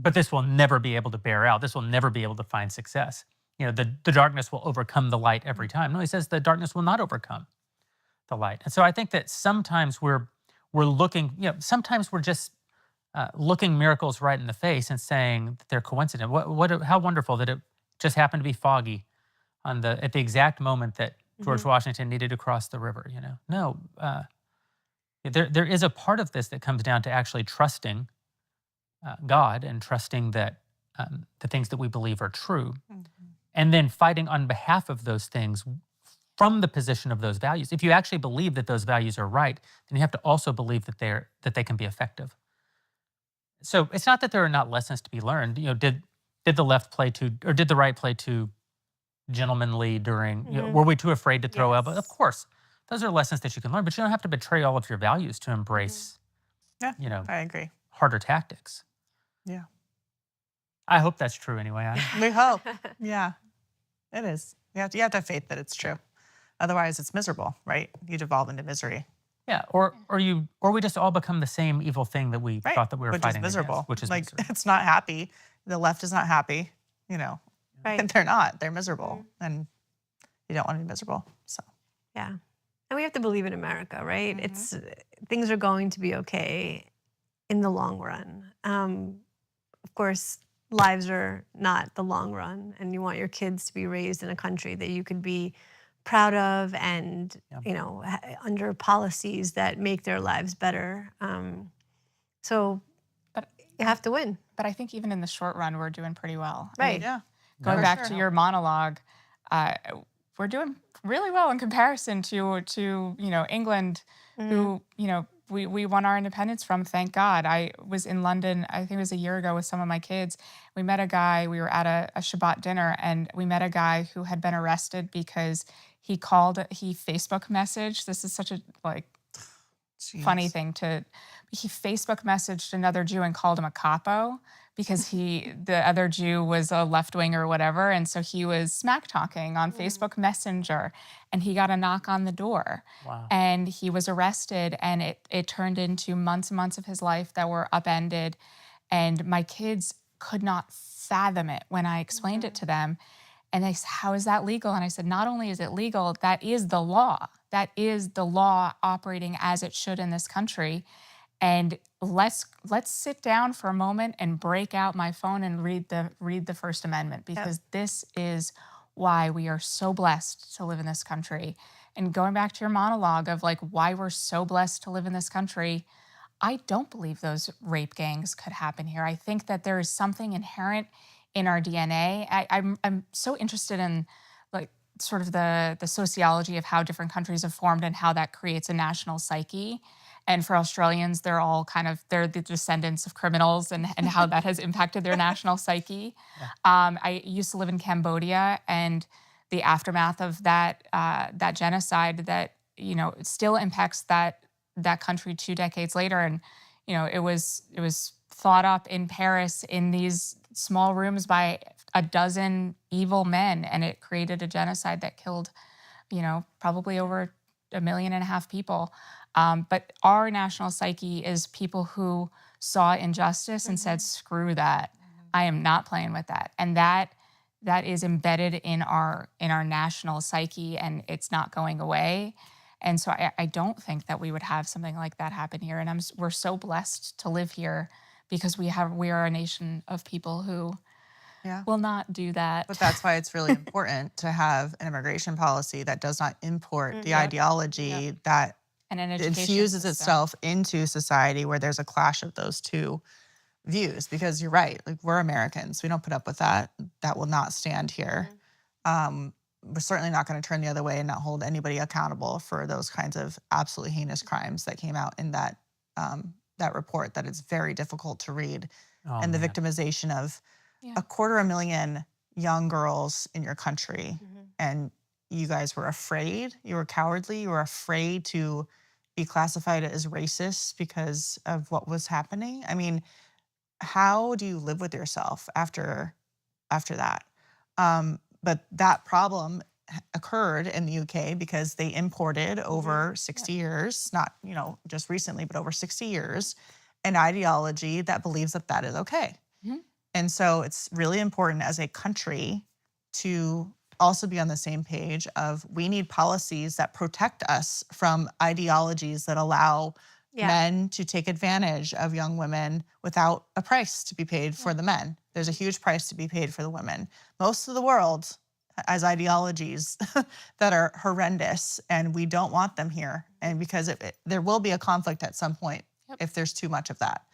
But this will never be able to bear out. This will never be able to find success. The darkness will overcome the light every time. No, he says the darkness will not overcome the light. And so I think that sometimes we're looking, sometimes we're just looking miracles right in the face and saying that they're coincident. How wonderful that it just happened to be foggy at the exact moment that George Washington needed to cross the river. No, there is a part of this that comes down to actually trusting God and trusting that the things that we believe are true, and then fighting on behalf of those things from the position of those values. If you actually believe that those values are right, then you have to also believe that they can be effective. So it's not that there are not lessons to be learned. Did the left play too, or did the right play too gentlemanly during? Were we too afraid to throw elbows? Of course, those are lessons that you can learn, but you don't have to betray all of your values to embrace. Yeah, I agree. Harder tactics. Yeah, I hope that's true anyway. we hope. Yeah, it is. You have to have faith that it's true. Otherwise, it's miserable, right? You devolve into misery. Yeah, or we just all become the same evil thing that we thought that we were fighting against, which is miserable. It's not happy. The left is not happy. Right. They're not. They're miserable, and you don't want to be miserable. So Yeah. And we have to believe in America, right? Things are going to be okay in the long run. Of course, lives are not the long run, and you want your kids to be raised in a country that you could be proud of and, under policies that make their lives better. So But you have to win. But I think even in the short run, we're doing pretty well. Right. yeah. Going For back sure. to your monologue, we're doing really well in comparison to England, who we won our independence from. Thank God. I was in London, I think it was a year ago, with some of my kids. We met a guy. We were at a Shabbat dinner, and we met a guy who had been arrested because he Facebook messaged. This is such a funny thing he Facebook messaged another Jew and called him a capo because the other Jew was a left wing or whatever. And so he was smack talking on Facebook Messenger, and he got a knock on the door. Wow. And he was arrested, and it turned into months and months of his life that were upended. And my kids could not fathom it when I explained it to them. And they said, how is that legal? And I said, not only is it legal, that is the law. That is the law operating as it should in this country. And let's sit down for a moment and break out my phone and read the First Amendment, because this is why we are so blessed to live in this country. And going back to your monologue of why we're so blessed to live in this country, I don't believe those rape gangs could happen here. I think that there is something inherent in our DNA. I'm so interested in sort of the sociology of how different countries have formed and how that creates a national psyche. And for Australians, they're the descendants of criminals, and how that has impacted their national psyche. I used to live in Cambodia, and the aftermath of that genocide that still impacts that country 2 decades later. And it was thought up in Paris in these small rooms by a dozen evil men, and it created a genocide that killed probably over 1.5 million people. But our national psyche is people who saw injustice and said, screw that. I am not playing with that. And that is embedded in our national psyche, and it's not going away. And so I don't think that we would have something like that happen here. And we're so blessed to live here because we are a nation of people who Yeah. will not do that. But that's why it's really important to have an immigration policy that does not import the ideology that And an education infuses system. itself into society where there's a clash of those two views. Because you're right, like, we're Americans. We don't put up with that. That will not stand here. We're certainly not going to turn the other way and not hold anybody accountable for those kinds of absolutely heinous crimes that came out in that that report that it's very difficult to read. Oh, And the man. victimization of Yeah. 250,000 young girls in your country. And you guys were afraid, you were cowardly, you were afraid to be classified as racist because of what was happening. I mean, how do you live with yourself after that? But that problem occurred in the UK because they imported over 60 years, not, just recently, but over 60 years, an ideology that believes that that is okay. And so it's really important as a country to also be on the same page of we need policies that protect us from ideologies that allow men to take advantage of young women without a price to be paid for the men. There's a huge price to be paid for the women. Most of the world has ideologies that are horrendous, and we don't want them here. And because there will be a conflict at some point if there's too much of that.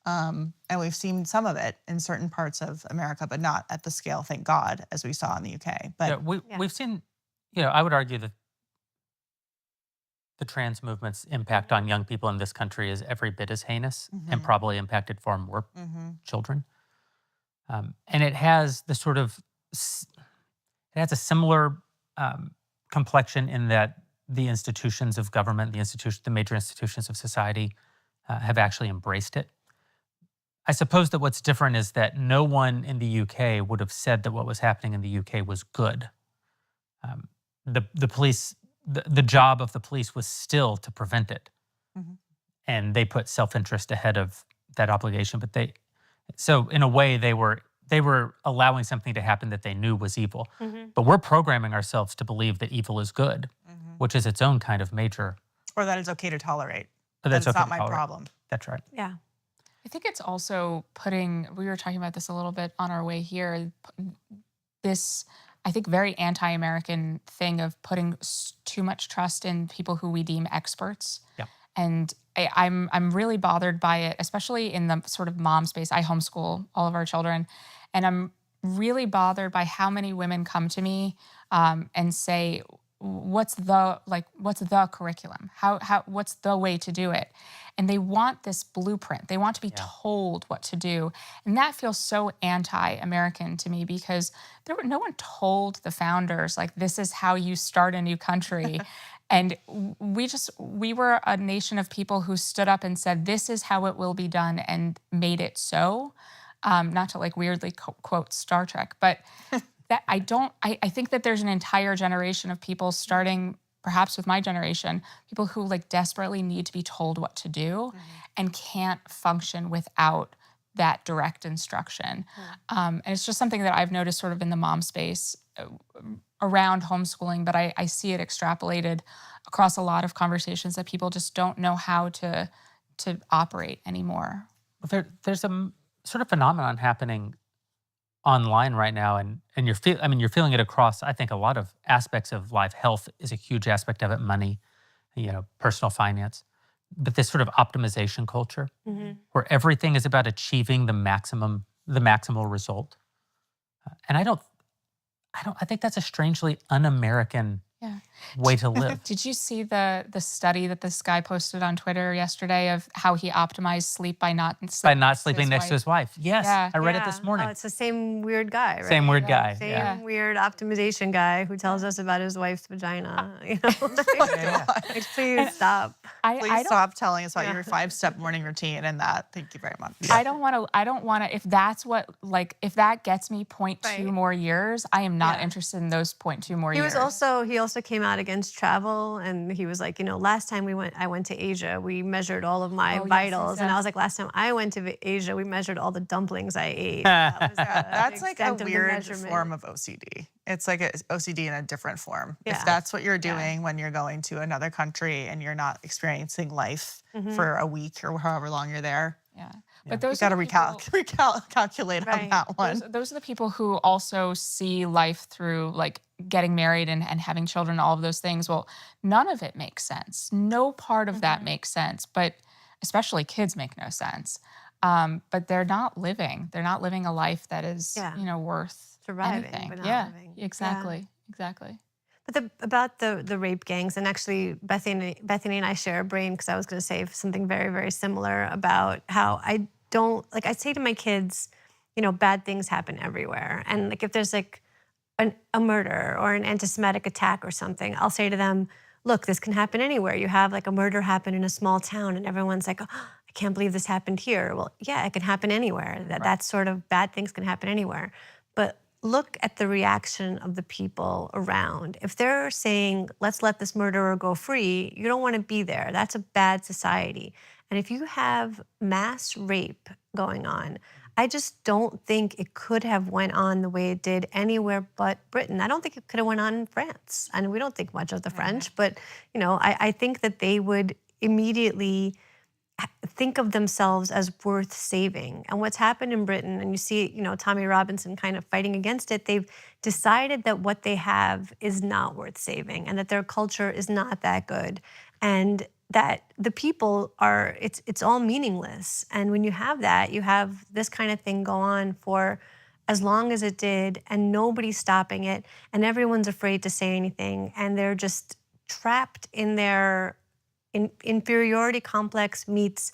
And we've seen some of it in certain parts of America, but not at the scale, thank God, as we saw in the UK. But we've seen, I would argue that the trans movement's impact on young people in this country is every bit as heinous and probably impacted far more children. And it has the it has a similar complexion in that the institutions of government, the major institutions of society have actually embraced it. I suppose that what's different is that no one in the UK would have said that what was happening in the UK was good. The police, the job of the police was still to prevent it. And they put self-interest ahead of that obligation. But so in a way, they were allowing something to happen that they knew was evil. But we're programming ourselves to believe that evil is good, which is its own kind of major. Or that it's okay to tolerate. But That's not my problem. That's right. Yeah. I think it's also we were talking about this a little bit on our way here, this, I think, very anti-American thing of putting too much trust in people who we deem experts. Yeah. And I'm really bothered by it, especially in the sort of mom space. I homeschool all of our children, and I'm really bothered by how many women come to me and say, what's the curriculum? What's the way to do it? And they want this blueprint. They want to be told what to do. And that feels so anti-American to me because no one told the founders, like, this is how you start a new country. And we were a nation of people who stood up and said, this is how it will be done, and made it so. Not to weirdly quote Star Trek, but that I think that there's an entire generation of people, starting perhaps with my generation, people who desperately need to be told what to do and can't function without that direct instruction. And it's just something that I've noticed sort of in the mom space around homeschooling, but I see it extrapolated across a lot of conversations that people just don't know how to operate anymore. There's a sort of phenomenon happening online right now, and you're feeling it across, I think, a lot of aspects of life. Health is a huge aspect of it, money, personal finance, but this sort of optimization culture where everything is about achieving the maximal result. And I think that's a strangely un-American way to live. Did you see the study that this guy posted on Twitter yesterday of how he optimized sleep by not sleeping next to his wife? Yes, Yeah. I read it this morning. Oh, it's the same weird guy, right? Same weird guy. Same weird optimization guy who tells us about his wife's vagina. Please stop. Please stop telling us about your 5-step morning routine and that. Thank you very much. I don't want to, if that's what, if that gets me 0.2 more years, I am not interested in those 0.2 more years. He also also came out against travel, and he was like, last time I went to Asia, we measured all of my Oh, yes, vitals, yes, and I yes. was like, last time I went to Asia, we measured all the dumplings I ate. That was That's the like a extent of the weird measurement. form of OCD. It's like a OCD in a different form. Yeah. If that's what you're Yeah. doing when you're going to another country and you're not experiencing life Mhm. for a week or however long you're there, Yeah. Yeah. But you those got to are the people, recalculate on Right. that one. those are the people who also see life through like getting married and having children, all of those things. Well, none of it makes sense. No part of that Mhm. makes sense, but especially kids make no sense. But they're not living. They're not living a life that is, Yeah. Worth Surviving, anything. but not Yeah, living. Yeah. exactly. Exactly. But about the rape gangs, and actually Bethany and I share a brain, because I was going to say something very, very similar about how I don't, like, I say to my kids, bad things happen everywhere. And like if there's like a murder or an anti-Semitic attack or something, I'll say to them, look, this can happen anywhere. You have like a murder happen in a small town and everyone's like, oh, I can't believe this happened here. Well, yeah, it can happen anywhere. That's sort of bad things can happen anywhere. But look at the reaction of the people around. If they're saying, let's let this murderer go free, you don't want to be there. That's a bad society. And if you have mass rape going on, I just don't think it could have went on the way it did anywhere but Britain. I don't think it could have went on in France. And we don't think much of the French, but I think that they would immediately think of themselves as worth saving. And what's happened in Britain, and you see, Tommy Robinson kind of fighting against it, they've decided that what they have is not worth saving and that their culture is not that good. And that the people are, it's all meaningless. And when you have that, you have this kind of thing go on for as long as it did, and nobody's stopping it, and everyone's afraid to say anything, and they're just trapped in their inferiority complex meets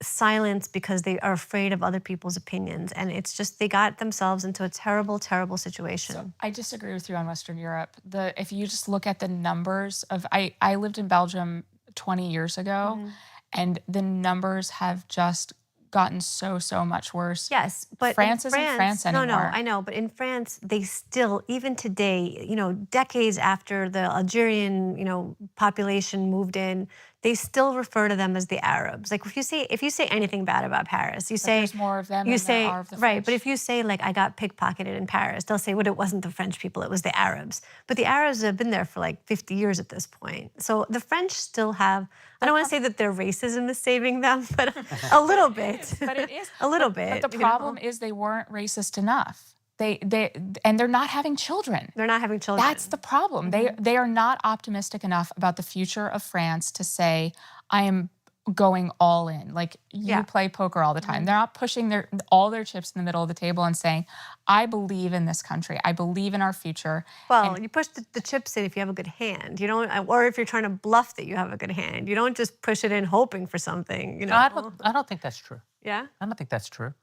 silence because they are afraid of other people's opinions. And it's just, they got themselves into a terrible, terrible situation. So I disagree with you on Western Europe. If you just look at the numbers of, I lived in Belgium 20 years ago, and the numbers have just gotten so much worse. Yes, but France in isn't France anymore. No, I know, but in France, they still, even today, decades after the Algerian, population moved in, they still refer to them as the Arabs. Like if you say anything bad about Paris, you say there's more of them you than say there are of the right. French. But if you say like I got pickpocketed in Paris, they'll say, well, it wasn't the French people, it was the Arabs. But the Arabs have been there for like 50 years at this point. So the French still have. I don't want to say that their racism is saving them, but a little bit. But it is a little bit. But the problem is they weren't racist enough. And they're not having children. They're not having children. That's the problem. They are not optimistic enough about the future of France to say, I am going all in. Like you play poker all the time. They're not pushing all their chips in the middle of the table and saying, I believe in this country. I believe in our future. Well, you push the chips in if you have a good hand. You don't, or if you're trying to bluff that you have a good hand. You don't just push it in hoping for something. No, I don't think that's true. Yeah. I don't think that's true.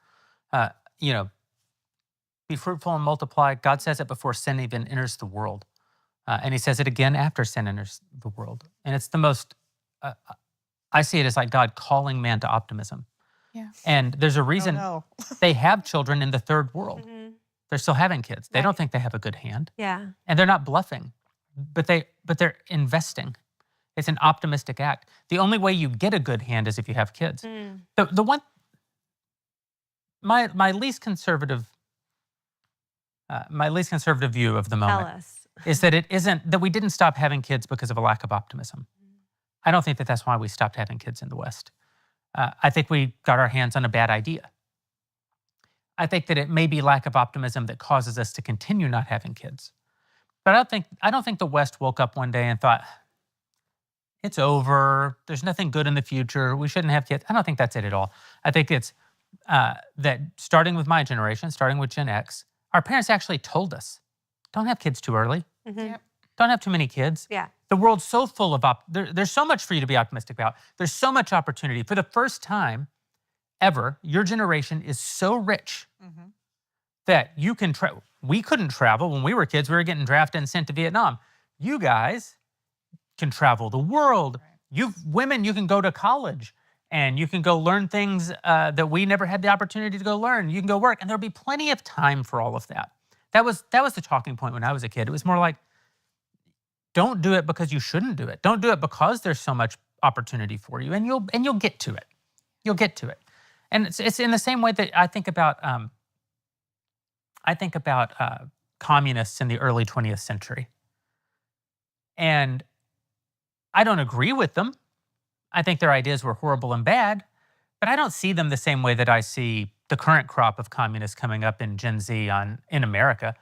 Be fruitful and multiply. God says it before sin even enters the world. And he says it again after sin enters the world. And it's the most, I see it as like God calling man to optimism. Yeah. And there's a reason they have children in the third world. They're still having kids. They don't think they have a good hand. Yeah. And they're not bluffing, but they're investing. It's an optimistic act. The only way you get a good hand is if you have kids. The one, my least conservative view of the moment Tell us. is that it isn't that we didn't stop having kids because of a lack of optimism. I don't think that that's why we stopped having kids in the West. I think we got our hands on a bad idea. I think that it may be lack of optimism that causes us to continue not having kids. But I don't think the West woke up one day and thought, it's over, there's nothing good in the future, we shouldn't have kids. I don't think that's it at all. I think it's that starting with my generation, starting with Gen X, our parents actually told us, don't have kids too early. Yep. Don't have too many kids. Yeah. The world's so full of, there's so much for you to be optimistic about. There's so much opportunity. For the first time ever, your generation is so rich that you can, we couldn't travel when we were kids. We were getting drafted and sent to Vietnam. You guys can travel the world. Women, you can go to college and you can go learn things that we never had the opportunity to go learn. You can go work, and there'll be plenty of time for all of that. That was the talking point when I was a kid. It was more like, don't do it because you shouldn't do it. Don't do it because there's so much opportunity for you, and you'll get to it. You'll get to it. And it's in the same way that I think about communists in the early 20th century. And I don't agree with them. I think their ideas were horrible and bad, but I don't see them the same way that I see the current crop of communists coming up in Gen Z in America.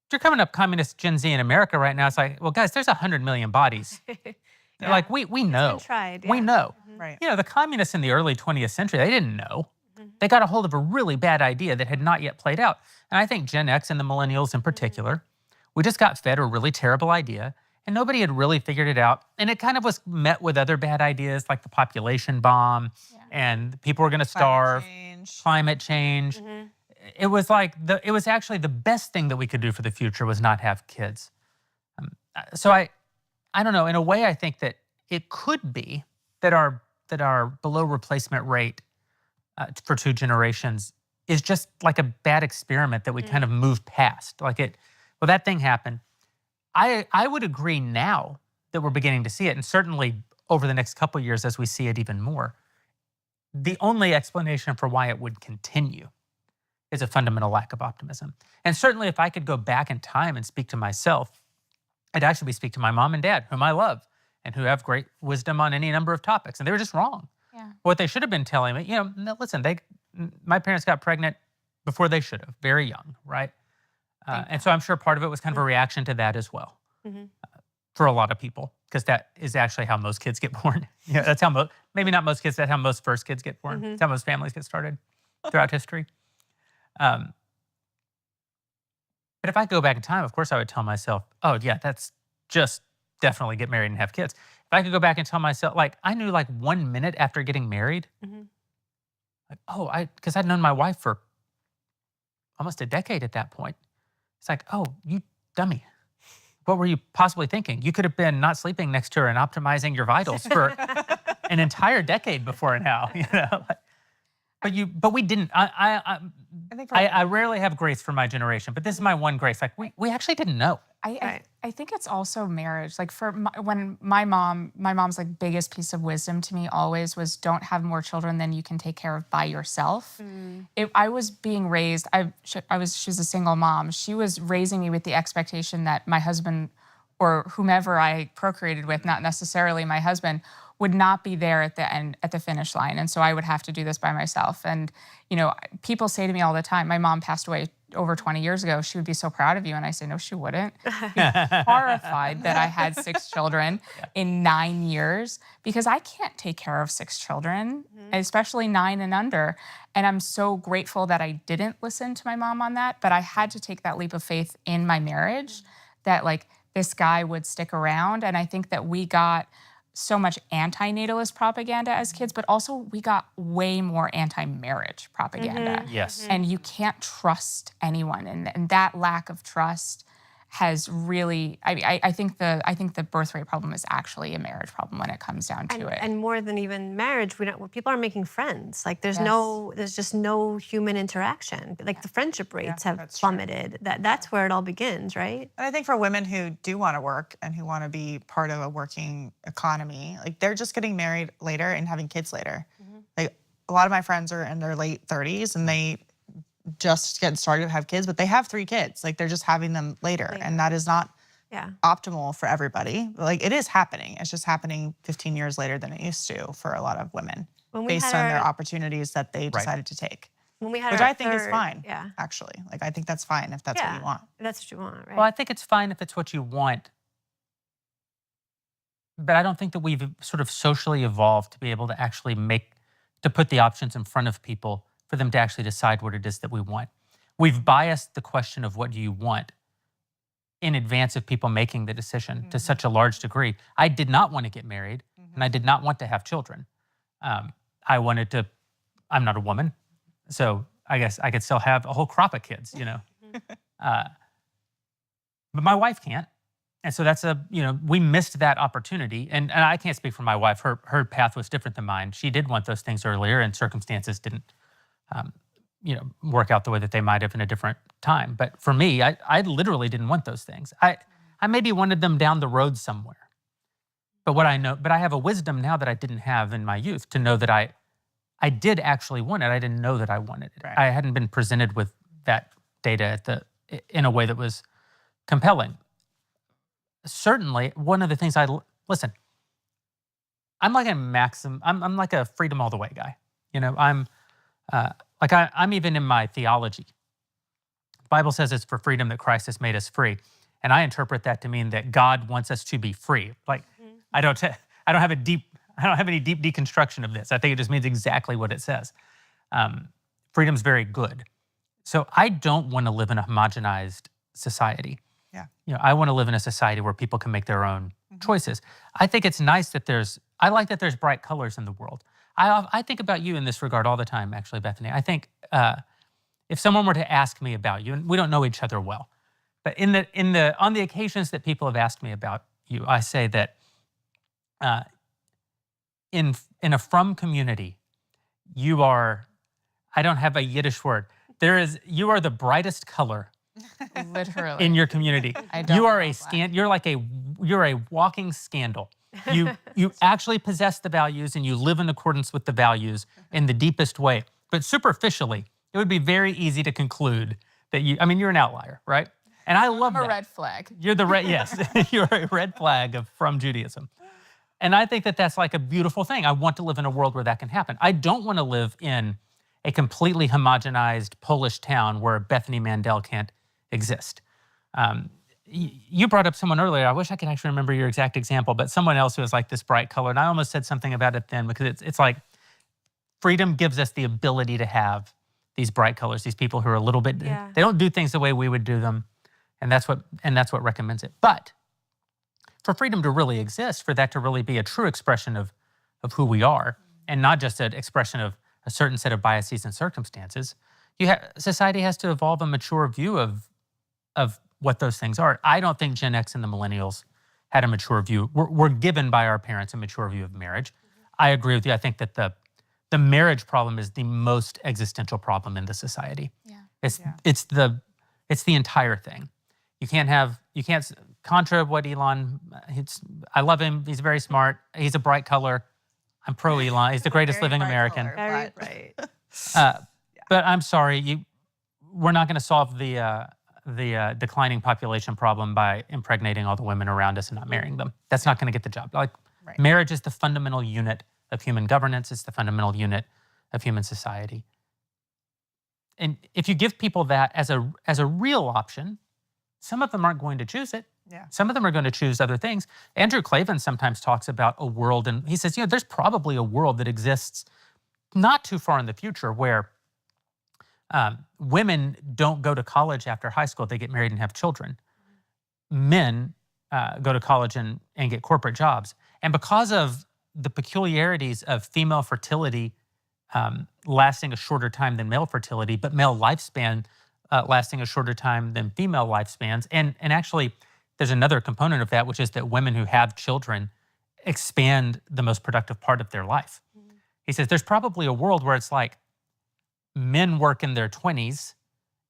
If you're coming up communist Gen Z in America right now, it's like, well, guys, there's 100 million bodies. Yeah. Like, we know. It's been tried, We yeah. know. Right. You know, the communists in the early 20th century, they didn't know. They got a hold of a really bad idea that had not yet played out. And I think Gen X and the millennials in particular, we just got fed a really terrible idea, and nobody had really figured it out. And it kind of was met with other bad ideas like the population bomb, and people were going to starve, climate change. It was like it was actually the best thing that we could do for the future was not have kids. So I don't know. In a way, I think that it could be that our below replacement rate for 2 generations is just like a bad experiment that we kind of moved past. Well, that thing happened. I would agree now that we're beginning to see it, and certainly over the next couple of years as we see it even more. The only explanation for why it would continue is a fundamental lack of optimism. And certainly if I could go back in time and speak to myself, I'd actually speak to my mom and dad, whom I love and who have great wisdom on any number of topics. And they were just wrong. Yeah. What they should have been telling me, no, listen, my parents got pregnant before they should have, very young, right? And so I'm sure part of it was kind of a reaction to that as well, for a lot of people, because that is actually how most kids get born. That's how maybe not most kids, that's how most first kids get born. That's how most families get started throughout history. But if I go back in time, of course I would tell myself, oh yeah, that's just definitely get married and have kids. If I could go back and tell myself, like I knew like 1 minute after getting married, because I'd known my wife for almost a decade at that point. It's like, oh, you dummy. What were you possibly thinking? You could have been not sleeping next to her and optimizing your vitals for an entire decade before now. But we didn't. I rarely have grace for my generation, but this is my one grace. Like we actually didn't know. I think it's also marriage. Like when my mom's like biggest piece of wisdom to me always was don't have more children than you can take care of by yourself. If I was being raised, she was a single mom. She was raising me with the expectation that my husband or whomever I procreated with, not necessarily my husband, would not be there at the end, at the finish line. And so I would have to do this by myself. And, people say to me all the time, my mom passed away over 20 years ago. She would be so proud of you. And I say, no, she wouldn't. Be horrified that I had 6 children in 9 years because I can't take care of 6 children, especially 9 and under. And I'm so grateful that I didn't listen to my mom on that. But I had to take that leap of faith in my marriage that like this guy would stick around. And I think that we got so much anti-natalist propaganda as kids, but also we got way more anti-marriage propaganda. Yes. And you can't trust anyone. And that lack of trust has really, I think the birth rate problem is actually a marriage problem when it comes down to it. And more than even marriage, people aren't making friends. Like there's just no human interaction. Like the friendship rates have plummeted. That's where it all begins, right? And I think for women who do want to work and who want to be part of a working economy, like they're just getting married later and having kids later. Like a lot of my friends are in their late 30s and they just getting started to have kids, but they have 3 kids. Like they're just having them later. And that is not optimal for everybody. Like it is happening. It's just happening 15 years later than it used to for a lot of women based on their opportunities that they decided to take. When we had which I think is fine, yeah. actually. Like I think that's fine if that's what you want. That's what you want, right? Well, I think it's fine if it's what you want. But I don't think that we've sort of socially evolved to be able to actually put the options in front of people for them to actually decide what it is that we want. We've biased the question of what do you want in advance of people making the decision to such a large degree. I did not want to get married, and I did not want to have children. I'm not a woman, so I guess I could still have a whole crop of kids, But my wife can't. And so that's we missed that opportunity. And I can't speak for my wife. Her path was different than mine. She did want those things earlier, and circumstances didn't work out the way that they might have in a different time. But for me, I literally didn't want those things. I maybe wanted them down the road somewhere. But I have a wisdom now that I didn't have in my youth to know that I did actually want it. I didn't know that I wanted it. Right. I hadn't been presented with that data in a way that was compelling. Certainly, one of the things listen, I'm like I'm like a freedom all the way guy. I'm I'm even in my theology. The Bible says it's for freedom that Christ has made us free. And I interpret that to mean that God wants us to be free. Like, I don't have any deep deconstruction of this. I think it just means exactly what it says. Freedom's very good. So I don't want to live in a homogenized society. Yeah. I want to live in a society where people can make their own choices. I think it's nice that I like that there's bright colors in the world. I think about you in this regard all the time, actually, Bethany. I think if someone were to ask me about you, and we don't know each other well, but on the occasions that people have asked me about you, I say that in a frum community, you are, I don't have a Yiddish word. You are the brightest color Literally. in your community. I don't You are know you're a walking scandal. You actually possess the values and you live in accordance with the values in the deepest way. But superficially, it would be very easy to conclude that you're an outlier, right? And I love I'm that. a red flag. You're yes, you're a red flag from Judaism. And I think that that's like a beautiful thing. I want to live in a world where that can happen. I don't want to live in a completely homogenized Polish town where Bethany Mandel can't exist. You brought up someone earlier. I wish I could actually remember your exact example, but someone else who was like this bright color. And I almost said something about it then because it's like freedom gives us the ability to have these bright colors, these people who are a little bit, they don't do things the way we would do them. And that's what recommends it. But for freedom to really exist, for that to really be a true expression of who we are, and not just an expression of a certain set of biases and circumstances, society has to evolve a mature view of what those things are. I don't think Gen X and the millennials had a mature view. We're given by our parents a mature view of marriage. I agree with you. I think that the marriage problem is the most existential problem in the society. Yeah. It's the entire thing. You can't contra what Elon. I love him. He's very smart. He's a bright color. I'm pro Elon. He's the greatest living American. Very right. But I'm sorry, we're not going to solve the declining population problem by impregnating all the women around us and not marrying them. That's not going to get the job. Marriage is the fundamental unit of human governance. It's the fundamental unit of human society. And if you give people that as a real option, some of them aren't going to choose it. Yeah. Some of them are going to choose other things. Andrew Clavin sometimes talks about a world, and he says, there's probably a world that exists not too far in the future where women don't go to college after high school. They get married and have children. Men go to college and get corporate jobs. And because of the peculiarities of female fertility lasting a shorter time than male fertility, but male lifespan lasting a shorter time than female lifespans. And actually, there's another component of that, which is that women who have children expand the most productive part of their life. He says there's probably a world where it's like men work in their 20s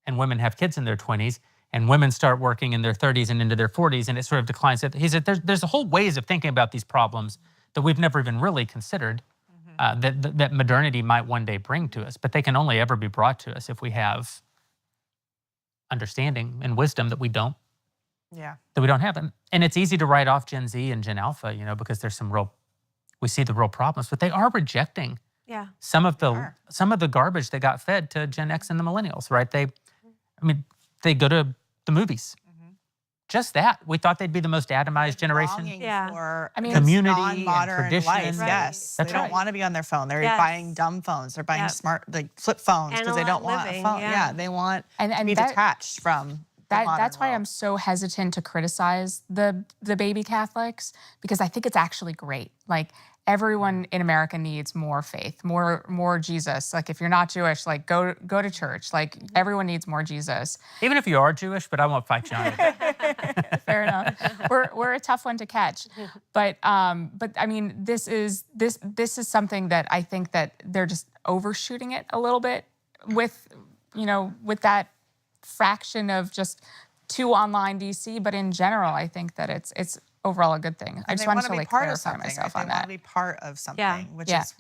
and women have kids in their 20s, and women start working in their 30s and into their 40s, and it sort of declines. He said there's a whole ways of thinking about these problems that we've never even really considered that modernity might one day bring to us, but they can only ever be brought to us if we have understanding and wisdom that we don't have. And it's easy to write off Gen Z and Gen Alpha, because there's we see the real problems, but they are rejecting some of the garbage that got fed to Gen X and the millennials, right? They go to the movies. Just that. We thought they'd be the most atomized generation. For community non-modern and tradition. life. Right. Yes, That's they right. don't want to be on their phone. They're Yes. buying dumb phones. They're buying smart, flip phones because they don't Analog want living, a phone. yeah. They want And to be that- detached from the modern That's why world. I'm so hesitant to criticize the baby Catholics, because I think it's actually great. Like, everyone in America needs more faith, more Jesus. Like, if you're not Jewish, like go to church. Like, everyone needs more Jesus. Even if you are Jewish, but I won't fight you on it. Fair enough. We're a tough one to catch, but I mean, this is something that I think that they're just overshooting it a little bit with that fraction of just to online DC, but in general, I think that it's overall a good thing. I And just they wanted wanna to be like part of clarify something. myself Like, on they want that. to be part of something, which Yeah. is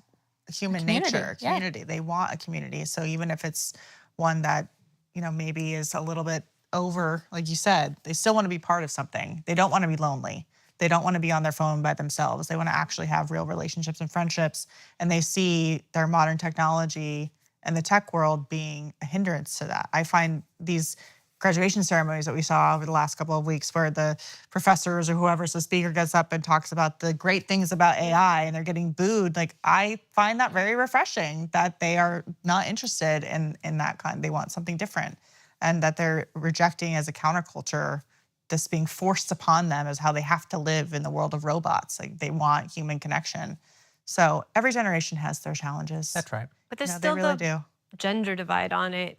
human Community, nature, yeah. community. They want a community. So even if it's one that, maybe is a little bit over, like you said, they still want to be part of something. They don't want to be lonely. They don't want to be on their phone by themselves. They want to actually have real relationships and friendships. And they see their modern technology and the tech world being a hindrance to that. I find these graduation ceremonies that we saw over the last couple of weeks where the professors or whoever's the speaker gets up and talks about the great things about AI and they're getting booed. Like, I find that very refreshing that they are not interested in that kind. They want something different, and that they're rejecting as a counterculture this being forced upon them as how they have to live in the world of robots. Like, they want human connection. So every generation has their challenges. That's right. But there's They still really the do. gender divide on it.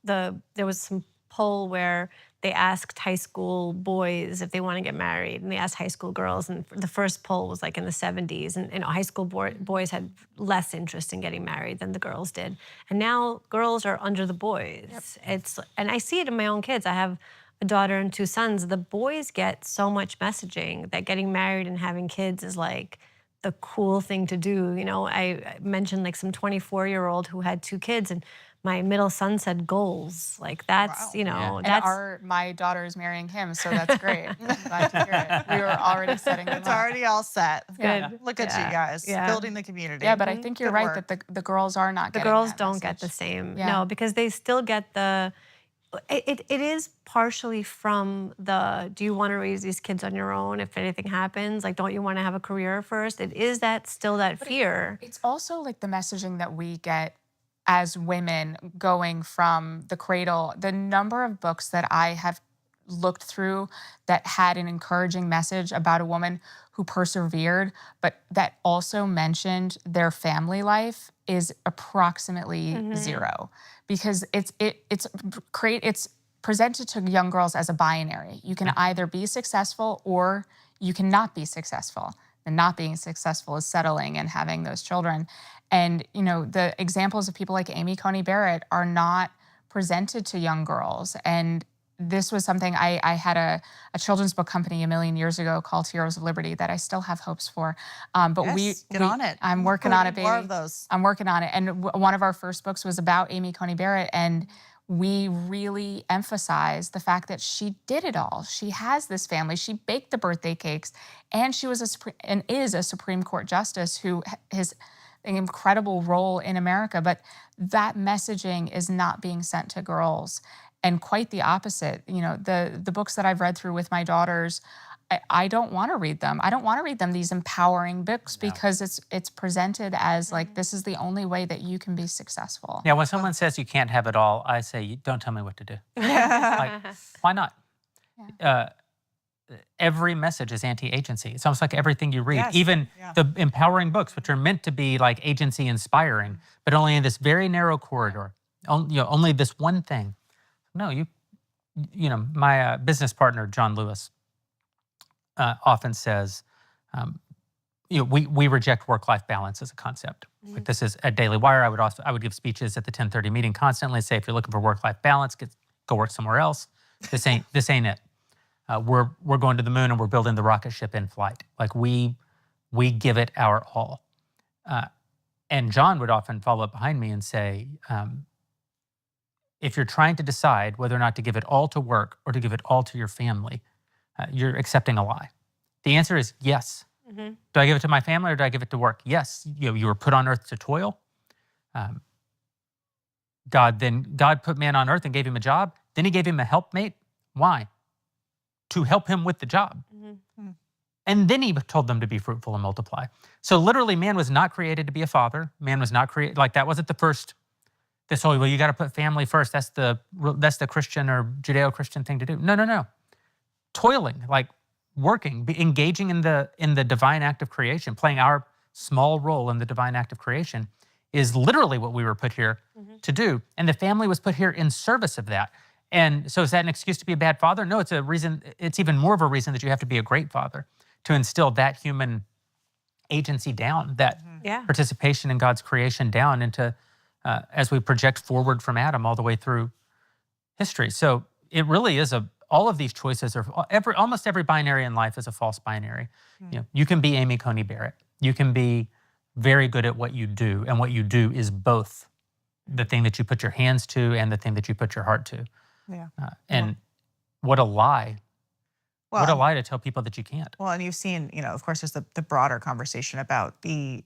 There was some poll where they asked high school boys if they want to get married, and they asked high school girls, and the first poll was like in the 70s, and high school boys had less interest in getting married than the girls did, and now girls are under the boys. And I see it in my own kids. I have a daughter and 2 sons. The boys get so much messaging that getting married and having kids is like the cool thing to do. I mentioned like some 24-year-old who had 2 kids, and my middle son said goals. Like, that's, Wow. that's And my daughter is marrying him, so that's great. I'm glad to hear it. We were already setting them It's up. already all set. good. Look at Yeah. you guys, Yeah. building the community. Yeah, but I think you're Good right work. that the girls are not The getting girls that don't get the message. same. Yeah. No, because they still get the. It is partially from the, do you want to raise these kids on your own if anything happens? Like, don't you want to have a career first? It is still that fear. It's also like the messaging that we get as women going from the cradle. The number of books that I have looked through that had an encouraging message about a woman who persevered, but that also mentioned their family life is approximately zero, because it's presented to young girls as a binary. You can either be successful or you cannot be successful. And not being successful is settling and having those children. And the examples of people like Amy Coney Barrett are not presented to young girls. And this was something I had a children's book company a million years ago called Heroes of Liberty that I still have hopes for. But Yes, get on it. I'm working on it, baby. More of those. I'm working on it. And one of our first books was about Amy Coney Barrett, and we really emphasize the fact that she did it all. She has this family. She baked the birthday cakes, and she was is a Supreme Court justice who has an incredible role in America. But that messaging is not being sent to girls, and quite the opposite. The books that I've read through with my daughters, I don't want to read them. I don't want to read them these empowering books because it's presented as like, this is the only way that you can be successful. Yeah, when someone says you can't have it all, I say, don't tell me what to do. Like, why not? Every message is anti-agency. It's almost like everything you read, Yes, even yeah. the empowering books, which are meant to be like agency inspiring, but only in this very narrow corridor, only this one thing. No, my business partner, John Lewis, often says, we reject work-life balance as a concept. Like, this is at Daily Wire. I would give speeches at the 10:30 meeting constantly. Say, if you're looking for work-life balance, go work somewhere else. This ain't it. We're going to the moon and we're building the rocket ship in flight. Like, we give it our all. And John would often follow up behind me and say, if you're trying to decide whether or not to give it all to work or to give it all to your family, you're accepting a lie. The answer is yes. Mm-hmm. Do I give it to my family or do I give it to work? Yes. You were put on earth to toil. God put man on earth and gave him a job. Then he gave him a helpmate. Why? To help him with the job. Mm-hmm. And then he told them to be fruitful and multiply. So literally, man was not created to be a father. Man was not created, like, that wasn't the first, you got to put family first. That's the Christian or Judeo-Christian thing to do. No. Toiling, like working, engaging in the divine act of creation, playing our small role in the divine act of creation is literally what we were put here to do. And the family was put here in service of that. And so is that an excuse to be a bad father? No, it's a reason. It's even more of a reason that you have to be a great father, to instill that human agency down, that participation in God's creation down into, as we project forward from Adam all the way through history. So it really is a all of these choices are almost every binary in life is a false binary. You know, you can be Amy Coney Barrett. You can be very good at what you do, and what you do is both the thing that you put your hands to and the thing that you put your heart to. Yeah. And what a lie. Well, What a lie to tell people that you can't. Well, and you've seen, of course, there's the broader conversation about the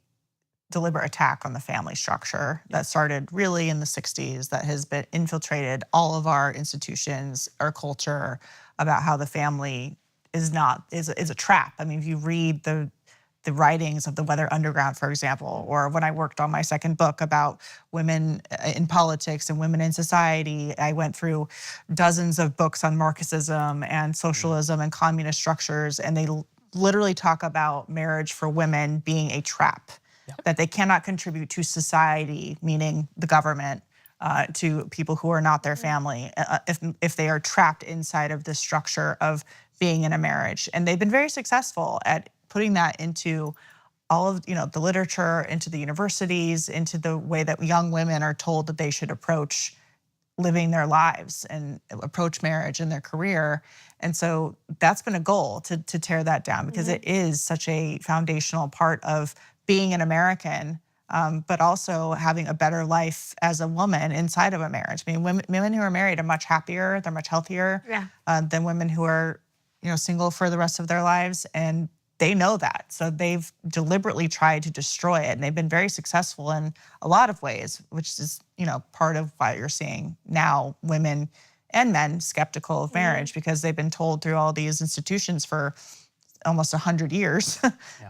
deliberate attack on the family structure that started really in the 60s, that has been infiltrated all of our institutions, our culture, about how the family is a trap. I mean, if you read the writings of the Weather Underground, for example, or when I worked on my second book about women in politics and women in society, I went through dozens of books on Marxism and socialism and communist structures, and they literally talk about marriage for women being a trap, that they cannot contribute to society, meaning the government, to people who are not their family, if they are trapped inside of this structure of being in a marriage. And they've been very successful at putting that into all of the literature, into the universities, into the way that young women are told that they should approach living their lives and approach marriage and their career. And so that's been a goal to tear that down, because it is such a foundational part of being an American, but also having a better life as a woman inside of a marriage. I mean, women who are married are much happier, they're much healthier than women who are single for the rest of their lives. And they know that. So they've deliberately tried to destroy it. And they've been very successful in a lot of ways, which is, part of why you're seeing now women and men skeptical of marriage, because they've been told through all these institutions for almost 100 years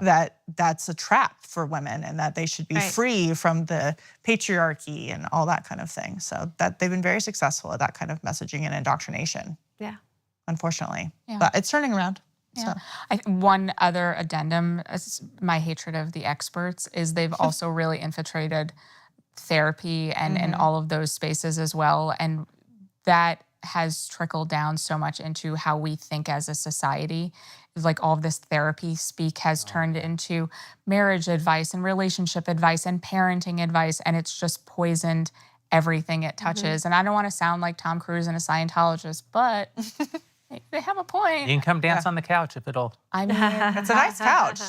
that that's a trap for women and that they should be free from the patriarchy and all that kind of thing. So that they've been very successful at that kind of messaging and indoctrination. Yeah. Unfortunately. But it's turning around. Yeah. So. One other addendum, my hatred of the experts, is they've also really infiltrated therapy and all of those spaces as well. And that has trickled down so much into how we think as a society. Like all of this therapy speak has turned into marriage advice and relationship advice and parenting advice. And it's just poisoned everything it touches. And I don't want to sound like Tom Cruise and a Scientologist, but they have a point. You can come dance on the couch if it'll. I mean, It's a nice couch.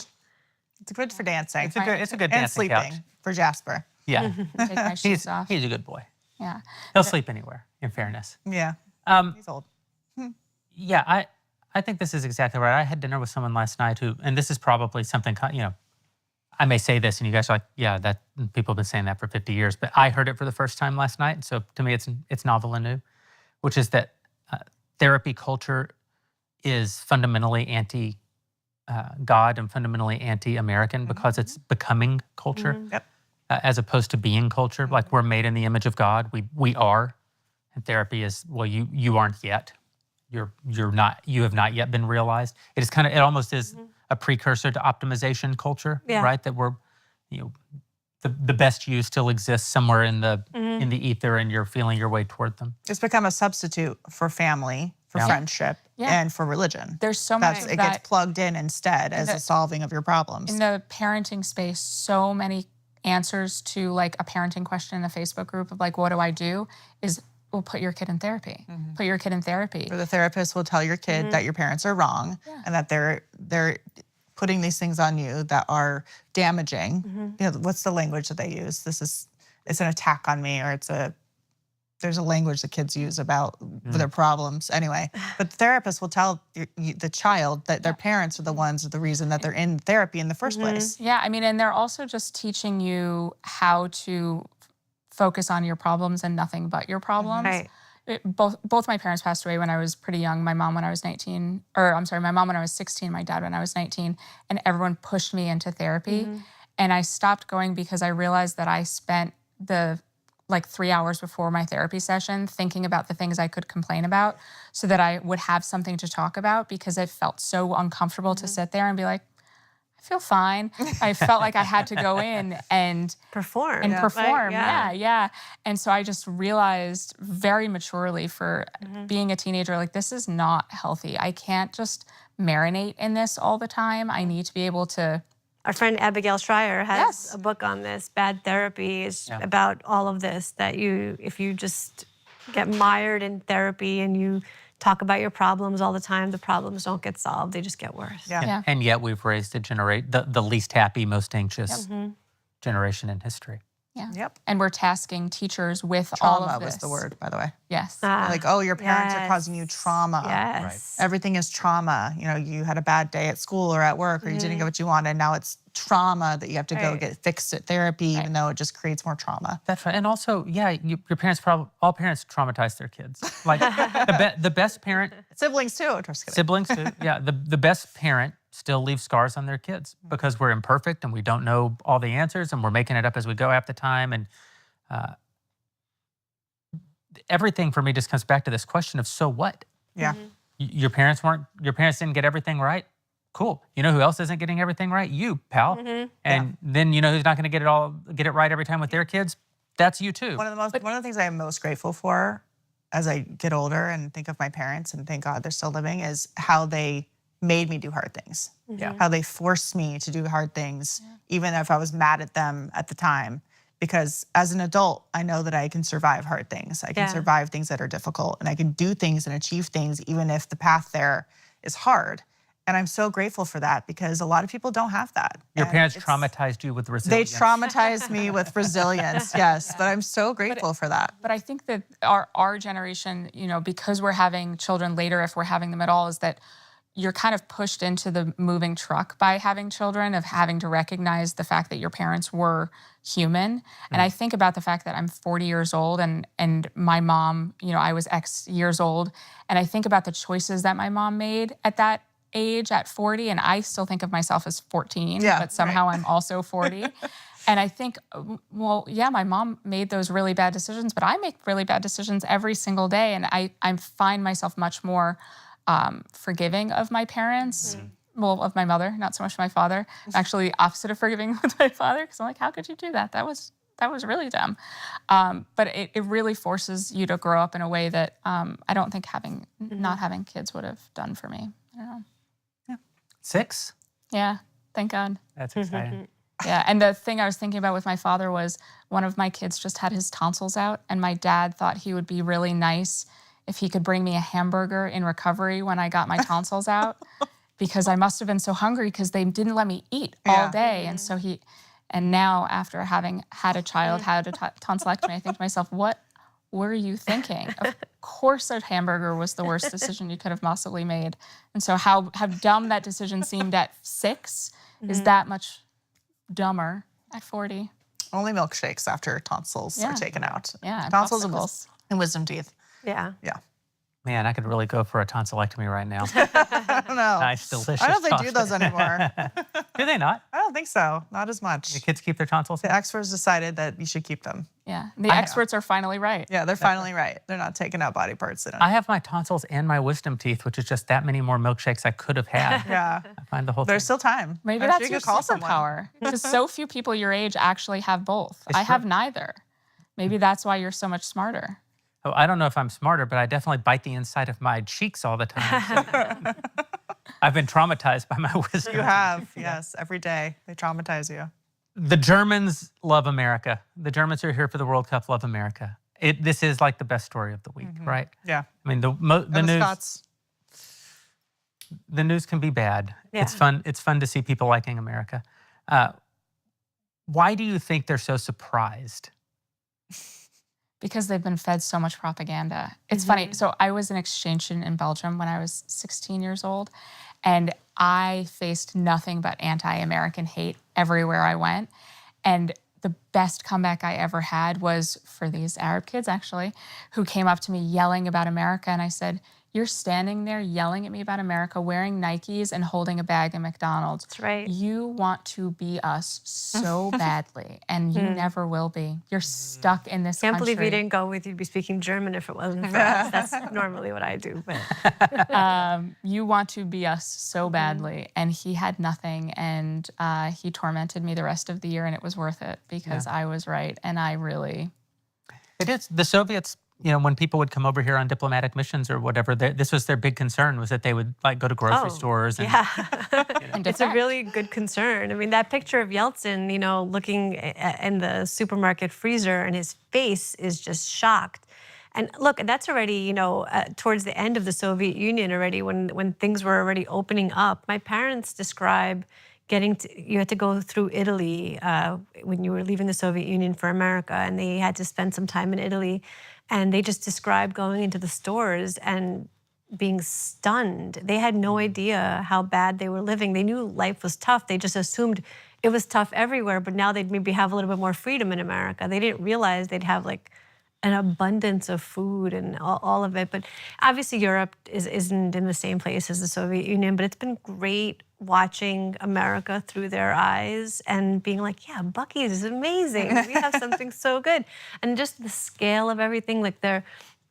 It's good for dancing. It's a good and dancing sleeping couch. for Jasper. Yeah. take my shoes off. He's a good boy. Yeah. He'll sleep anywhere, in fairness. Yeah. He's old. Yeah, I think this is exactly right. I had dinner with someone last night who, and this is probably something, I may say this and you guys are like, yeah, that people have been saying that for 50 years, but I heard it for the first time last night. So to me, it's novel and new, which is that therapy culture is fundamentally anti-God and fundamentally anti-American because it's becoming culture as opposed to being culture. Like we're made in the image of God. We are. And therapy is, well, you aren't yet. You're not. You have not yet been realized. It almost is a precursor to optimization culture, right? That we're, the best you still exists somewhere in the ether, and you're feeling your way toward them. It's become a substitute for family, for friendship, and for religion. There's so much it gets plugged in instead as a solving of your problems. In the parenting space, so many answers to like a parenting question in a Facebook group of like, what do I do? Is, well, put your kid in therapy. Put your kid in therapy. Or the therapist will tell your kid that your parents are wrong and that they're putting these things on you that are damaging. What's the language that they use? It's an attack on me, or there's a language that kids use about their problems. Anyway, but the therapist will tell the child that their parents are the reason that they're in therapy in the first place. Yeah, I mean, and they're also just teaching you how to focus on your problems and nothing but your problems. Right. Both my parents passed away when I was pretty young. My mom when I was 19, my mom when I was 16, my dad when I was 19, and everyone pushed me into therapy. And I stopped going because I realized that I spent the 3 hours before my therapy session thinking about the things I could complain about so that I would have something to talk about, because it felt so uncomfortable to sit there and be like, I feel fine. I felt like I had to go in and perform. Yeah. And so I just realized very maturely for being a teenager, like, this is not healthy. I can't just marinate in this all the time. I need to be able to. Our friend Abigail Schreier has a book on this. Bad Therapy is about all of this, that if you just get mired in therapy and you talk about your problems all the time. The problems don't get solved. They just get worse. Yeah. And yet we've raised the least happy, most anxious generation in history. Yeah. Yep. And we're tasking teachers with all Trauma of this. was the word, by the way. Yes. Like, oh, your parents are yes. causing you trauma. Yes. Everything is trauma. You know, you had a bad day at school or at work, or you didn't get what you wanted. Now it's trauma that you have to go Right. get fixed at therapy, even though it just creates more trauma. That's right. And also, your parents all parents traumatize their kids. Like the best parent, Siblings too. Just kidding. siblings too. Yeah, the best parent still leaves scars on their kids because we're imperfect and we don't know all the answers and we're making it up as we go half the time. And everything for me just comes back to this question of so what? Yeah. Your parents didn't get everything right. Cool. You know who else isn't getting everything right? You, pal. And then you know who's not going to get it right every time with their kids? That's you too. One of the things I am most grateful for as I get older and think of my parents and thank God they're still living is how they made me do hard things. Yeah. How they forced me to do hard things, even if I was mad at them at the time. Because as an adult, I know that I can survive hard things. I can survive things that are difficult, and I can do things and achieve things even if the path there is hard. And I'm so grateful for that because a lot of people don't have that. Your And parents it's- traumatized you with They resilience. traumatized me with resilience, yes. But I'm so grateful for that. But I think that our generation, you know, because we're having children later, if we're having them at all, is that you're kind of pushed into the moving truck by having children, of having to recognize the fact that your parents were human. And I think about the fact that I'm 40 years old and my mom, you know, I was X years old. And I think about the choices that my mom made at that age, at 40, and I still think of myself as 14, but somehow I'm also 40. And I think, well, yeah, my mom made those really bad decisions, but I make really bad decisions every single day. And I find myself much more forgiving of my parents, well, of my mother, not so much my father. Actually, opposite of forgiving with my father, because I'm like, how could you do that? That was really dumb. But it really forces you to grow up in a way that I don't think not having kids would have done for me. I don't know. 6? Yeah, thank God. That's exciting. Yeah, and the thing I was thinking about with my father was one of my kids just had his tonsils out, and my dad thought he would be really nice if he could bring me a hamburger in recovery when I got my tonsils out, because I must have been so hungry because they didn't let me eat all day. And so and now after having had a child, had a tonsillectomy, I think to myself, what were you thinking? Of course a hamburger was the worst decision you could have possibly made. And so how dumb that decision seemed at 6 is that much dumber at 40. Only milkshakes after tonsils are taken out. Yeah, and Tonsils popsicles. and wisdom teeth. Yeah. Yeah. Man, I could really go for a tonsillectomy right now. I don't know. Nice, delicious. I don't think they do tonsils. those anymore. Do they not? I don't think so. Not as much. The kids keep their tonsils? The experts decided that you should keep them. Yeah, the experts are finally right. Yeah, they're finally right. They're not taking out body parts. They don't. I have my tonsils and my wisdom teeth, which is just that many more milkshakes I could have had. Yeah. I find the whole There's thing. still time. Maybe I'm that's sure you your could call someone. superpower. Because so few people your age actually have both. It's I have true. neither. Maybe that's why you're so much smarter. Oh, I don't know if I'm smarter, but I definitely bite the inside of my cheeks all the time. So I've been traumatized by my wisdom. You have, yes, every day. They traumatize you. The Germans love America. The Germans who are here for the World Cup love America. This is like the best story of the week, right? Yeah. I mean, the And the news. Scots. The news can be bad. Yeah. It's fun. It's fun to see people liking America. Why do you think they're so surprised? Because they've been fed so much propaganda. It's funny. So I was an exchange student in Belgium when I was 16 years old, and I faced nothing but anti-American hate everywhere I went. And the best comeback I ever had was for these Arab kids, actually, who came up to me yelling about America. And I said, you're standing there yelling at me about America, wearing Nikes and holding a bag of McDonald's. That's right. You want to be us so badly, and you never will be. You're stuck in this Can't country. believe you didn't go with you'd be speaking German if it wasn't for us. That's normally what I do. But You want to be us so badly. And he had nothing, and he tormented me the rest of the year, and it was worth it because I was right. And I really... It is. The Soviets, you know, when people would come over here on diplomatic missions or whatever, this was their big concern, was that they would like go to grocery stores. And, And it's a defect. really good concern. I mean, that picture of Yeltsin, you know, looking in the supermarket freezer and his face is just shocked. And look, that's already, towards the end of the Soviet Union already, when things were already opening up. My parents describe you had to go through Italy when you were leaving the Soviet Union for America, and they had to spend some time in Italy. And they just described going into the stores and being stunned. They had no idea how bad they were living. They knew life was tough. They just assumed it was tough everywhere, but now they'd maybe have a little bit more freedom in America. They didn't realize they'd have like an abundance of food and all of it. But obviously Europe isn't in the same place as the Soviet Union, but it's been great watching America through their eyes and being like, yeah, Buc-ee's is amazing. We have something so good. And just the scale of everything, like they're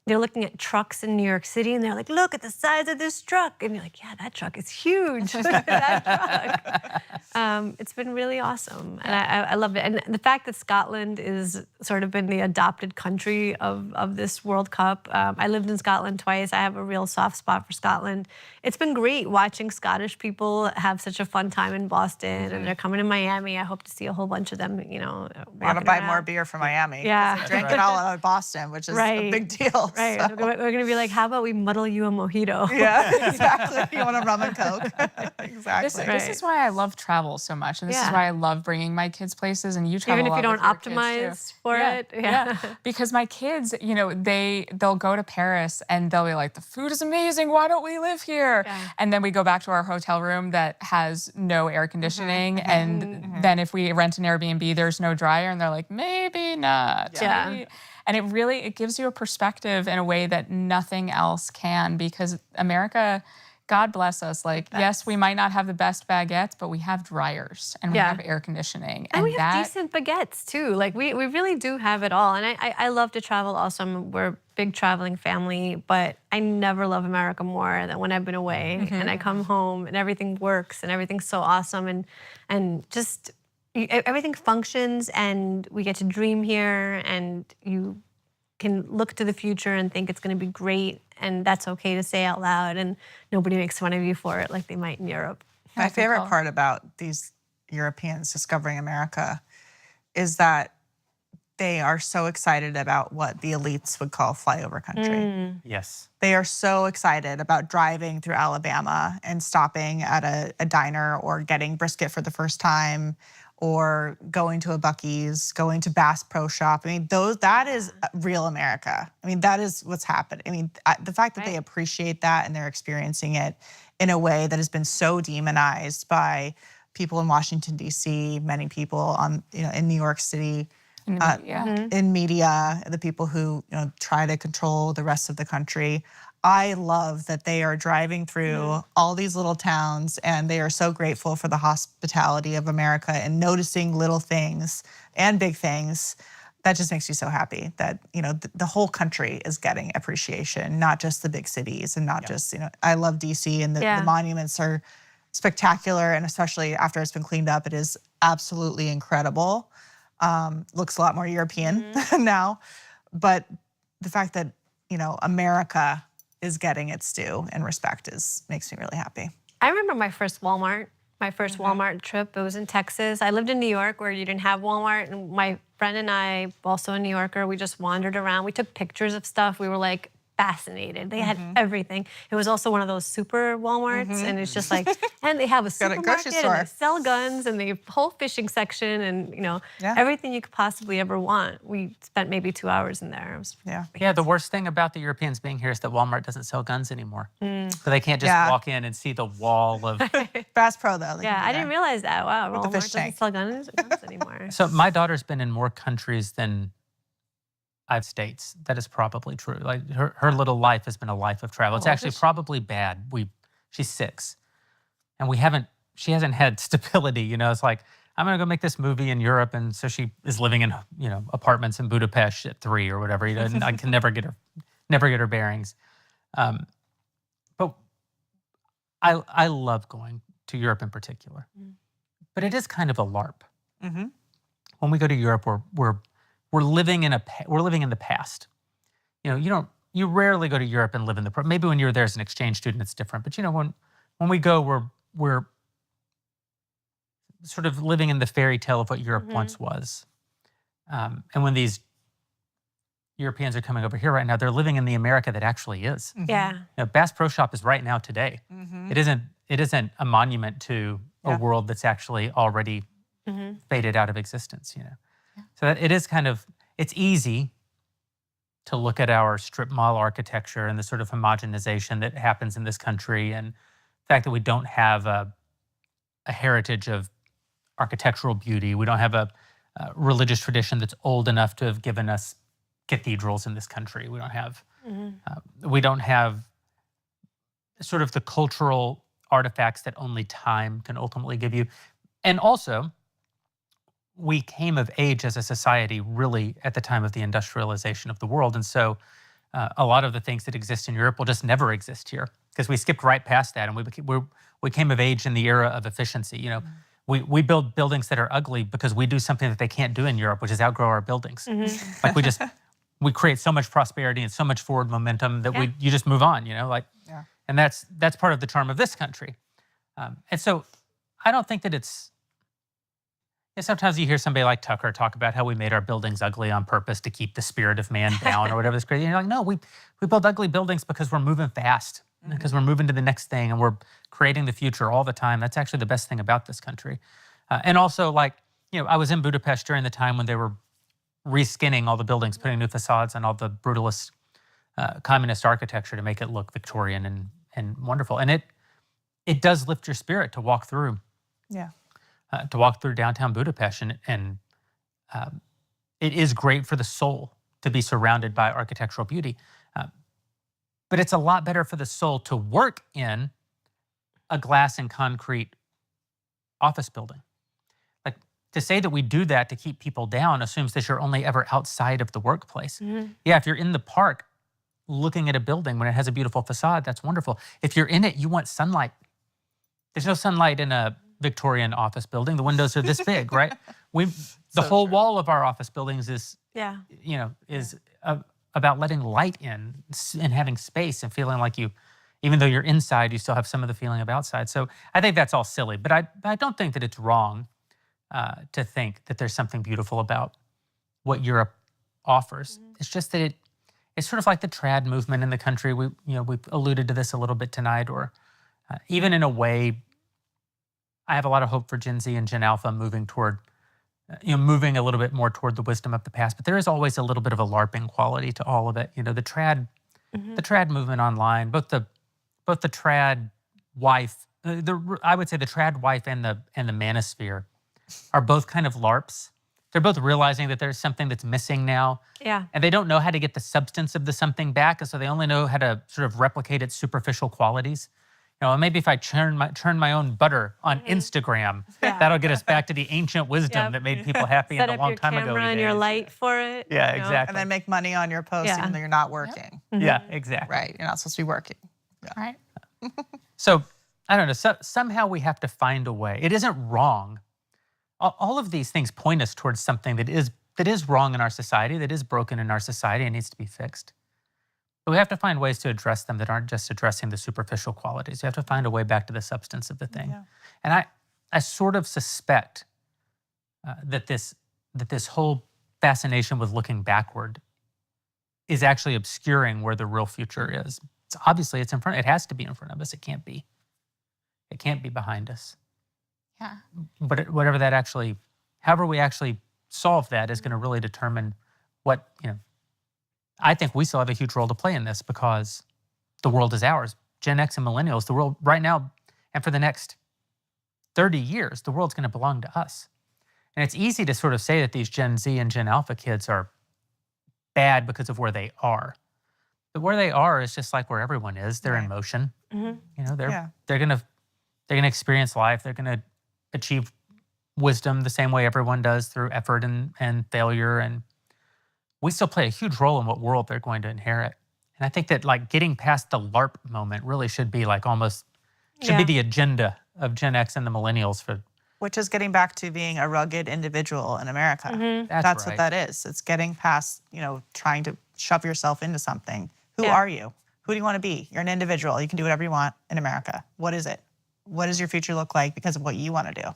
looking at trucks in New York City and they're like, look at the size of this truck. And you're like, yeah, that truck is huge. Look at that truck. It's been really awesome. And I love it. And the fact that Scotland is sort of been the adopted country of this World Cup. I lived in Scotland twice. I have a real soft spot for Scotland. It's been great watching Scottish people have such a fun time in Boston and they're coming to Miami. I hope to see a whole bunch of them, We gotta buy more beer for Miami. Yeah. They drink it all out of Boston, which is a big deal. Right. So. We're going to be like, how about we muddle you a mojito? Yeah, exactly. You want a rum and Coke? Exactly. This is why I love travel so much. And this is why I love bringing my kids places. And you travel even if you don't optimize for it. Yeah. Because my kids, they'll go to Paris and they'll be like, the food is amazing. Why don't we live here? Yeah. And then we go back to our hotel room that has no air conditioning. And then if we rent an Airbnb, there's no dryer. And they're like, maybe not. Yeah. Maybe. And it gives you a perspective in a way that nothing else can, because America, God bless us, yes, we might not have the best baguettes, but we have dryers and we have air conditioning. And we have decent baguettes too. Like we really do have it all. And I love to travel also. We're a big traveling family, but I never love America more than when I've been away and I come home and everything works and everything's so awesome and just everything functions and we get to dream here and you can look to the future and think it's going to be great and that's okay to say out loud and nobody makes fun of you for it like they might in Europe. My favorite part about these Europeans discovering America is that they are so excited about what the elites would call flyover country. Yes. They are so excited about driving through Alabama and stopping at a diner or getting brisket for the first time or going to a Buc-ee's, going to Bass Pro Shop. I mean, that is real America. I mean, that is what's happened. I mean, the fact that they appreciate that and they're experiencing it in a way that has been so demonized by people in Washington, D.C., many people in New York City, in media, the people who try to control the rest of the country. I love that they are driving through all these little towns and they are so grateful for the hospitality of America and noticing little things and big things. That just makes me so happy that, the whole country is getting appreciation, not just the big cities and not just, I love DC and the monuments are spectacular. And especially after it's been cleaned up, it is absolutely incredible. Looks a lot more European now. But the fact that, America is getting its due and respect makes me really happy. I remember my first Walmart trip. It was in Texas. I lived in New York where you didn't have Walmart. And my friend and I, also a New Yorker, we just wandered around. We took pictures of stuff. We were like fascinated. They had everything. It was also one of those super Walmarts. And it's just like, and they have a supermarket and they sell guns and the whole fishing section and, everything you could possibly ever want. We spent maybe 2 hours in there. It was the worst thing about the Europeans being here is that Walmart doesn't sell guns anymore. So they can't just walk in and see the wall of... Bass Pro, though. I didn't realize that. Wow, Walmart doesn't sell guns anymore. So my daughter's been in more countries than States. That is probably true. Like her little life has been a life of travel. It's actually probably bad. She's 6, and she hasn't had stability. It's like I'm gonna go make this movie in Europe, and so she is living in apartments in Budapest at 3 or whatever. And I can never get her bearings. But I love going to Europe in particular. But it is kind of a LARP. When we go to Europe, we're living in the past. You rarely go to Europe and live in the maybe when you're there as an exchange student it's different, but when we go we're sort of living in the fairy tale of what Europe once was. And when these Europeans are coming over here right now. They're living in the America that actually is. Yeah. You know, Bass Pro Shop is right now today. It isn't a monument to a world that's actually already faded out of existence, you know. So that it is kind of, it's easy to look at our strip mall architecture and the sort of homogenization that happens in this country, and the fact that we don't have a heritage of architectural beauty. We don't have a religious tradition that's old enough to have given us cathedrals in this country. We don't have sort of the cultural artifacts that only time can ultimately give you. And also, we came of age as a society really at the time of the industrialization of the world. And so a lot of the things that exist in Europe will just never exist here because we skipped right past that, and we came of age in the era of efficiency. You know, we build buildings that are ugly because we do something that they can't do in Europe, which is outgrow our buildings. Like we create so much prosperity and so much forward momentum that you just move on, you know, like, and that's part of the charm of this country. And so I don't think that it's, sometimes you hear somebody like Tucker talk about how we made our buildings ugly on purpose to keep the spirit of man down or whatever. It's crazy. And you're like, no, we build ugly buildings because we're moving fast, because we're moving to the next thing and we're creating the future all the time. That's actually the best thing about this country. And also, like, you know, I was in Budapest during the time when they were reskinning all the buildings, putting new facades on all the brutalist communist architecture to make it look Victorian and wonderful. And it does lift your spirit to walk through. Yeah. To walk through downtown Budapest, and it is great for the soul to be surrounded by architectural beauty. But it's a lot better for the soul to work in a glass and concrete office building. Like, to say that we do that to keep people down assumes that you're only ever outside of the workplace. Yeah, if you're in the park looking at a building when it has a beautiful facade, that's wonderful. If you're in it, you want sunlight. There's no sunlight in a Victorian office building. The windows are this big, right? The whole wall of our office buildings is, about letting light in and having space and feeling like you, even though you're inside, you still have some of the feeling of outside. So I think that's all silly, but I don't think that it's wrong to think that there's something beautiful about what Europe offers. It's just that it's sort of like the trad movement in the country. We've alluded to this a little bit tonight, or even in a way, I have a lot of hope for Gen Z and Gen Alpha moving a little bit more toward the wisdom of the past. But there is always a little bit of a Larping quality to all of it. You know, the trad movement online, both the trad wife, I would say the trad wife and the manosphere are both kind of LARPs. They're both realizing that there's something that's missing now. Yeah. And they don't know how to get the substance of the something back, and so they only know how to sort of replicate its superficial qualities. You know, maybe if I churn my own butter on Instagram, that'll get us back to the ancient wisdom that made people happy in a long time ago. Set up your camera and your light for it. Yeah, exactly. And then make money on your post even though you're not working. Yeah, exactly. Right. You're not supposed to be working. Yeah. Right. So, I don't know. Somehow we have to find a way. It isn't wrong. All of these things point us towards something that is wrong in our society, that is broken in our society and needs to be fixed. But we have to find ways to address them that aren't just addressing the superficial qualities. You have to find a way back to the substance of the thing. Yeah. And I sort of suspect that this whole fascination with looking backward is actually obscuring where the real future is. Obviously, it's in front. It has to be in front of us. It can't be behind us. Yeah. But however we actually solve that is going to really determine what, I think we still have a huge role to play in this because the world is ours. Gen X and millennials, the world right now and for the next 30 years, the world's going to belong to us. And it's easy to sort of say that these Gen Z and Gen Alpha kids are bad because of where they are. But where they are is just like where everyone is. They're in motion. They're going to experience life. They're going to achieve wisdom the same way everyone does through effort and failure. And we still play a huge role in what world they're going to inherit. And I think that like getting past the LARP moment really should be like be the agenda of Gen X and the millennials which is getting back to being a rugged individual in America. That's right. what that is. It's getting past, trying to shove yourself into something. Who are you? Who do you want to be? You're an individual. You can do whatever you want in America. What is it? What does your future look like because of what you want to do?